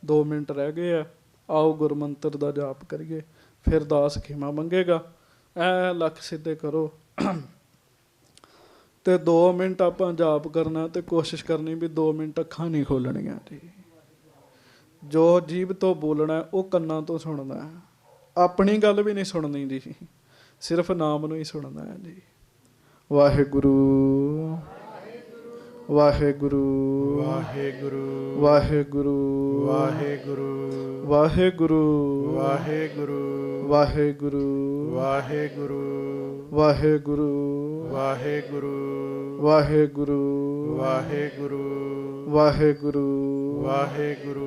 2 ਮਿੰਟ ਰਹਿ ਗਏ ਆ, ਆਓ ਗੁਰਮੰਤਰ ਦਾ ਜਾਪ ਕਰੀਏ, ਫਿਰ ਦਾਸ ਖਿਮਾ ਮੰਗੇਗਾ। ਐ ਲੱਖ ਸਿੱਧੇ ਕਰੋ ਤੇ 2 ਮਿੰਟ ਆਪਾਂ ਜਾਪ ਕਰਨਾ ਤੇ ਕੋਸ਼ਿਸ਼ ਕਰਨੀ ਵੀ 2 ਮਿੰਟ ਅੱਖਾਂ ਨਹੀਂ ਖੋਲਣੀਆਂ ਜੀ। ਜੋ ਜੀਭ ਤੋਂ ਬੋਲਣਾ ਉਹ ਕੰਨਾਂ ਤੋਂ ਸੁਣਨਾ। ਆਪਣੀ ਗੱਲ ਵੀ ਨਹੀਂ ਸੁਣਨੀ ਜੀ, ਸਿਰਫ ਨਾਮ ਨੂੰ ਹੀ ਸੁਣਨਾ ਹੈ ਜੀ। ਵਾਹਿਗੁਰੂ ਵਾਹਿਗੁਰੂ ਵਾਹਿਗੁਰੂ ਵਾਹਿਗੁਰੂ ਵਾਹਿਗੁਰੂ ਵਾਹਿਗੁਰੂ ਵਾਹਿਗੁਰੂ ਵਾਹਿਗੁਰੂ ਵਾਹਿਗੁਰੂ ਵਾਹਿਗੁਰੂ ਵਾਹਿਗੁਰੂ ਵਾਹਿਗੁਰੂ ਵਾਹਿਗੁਰੂ ਵਾਹਿਗੁਰੂ ਵਾਹਿਗੁਰੂ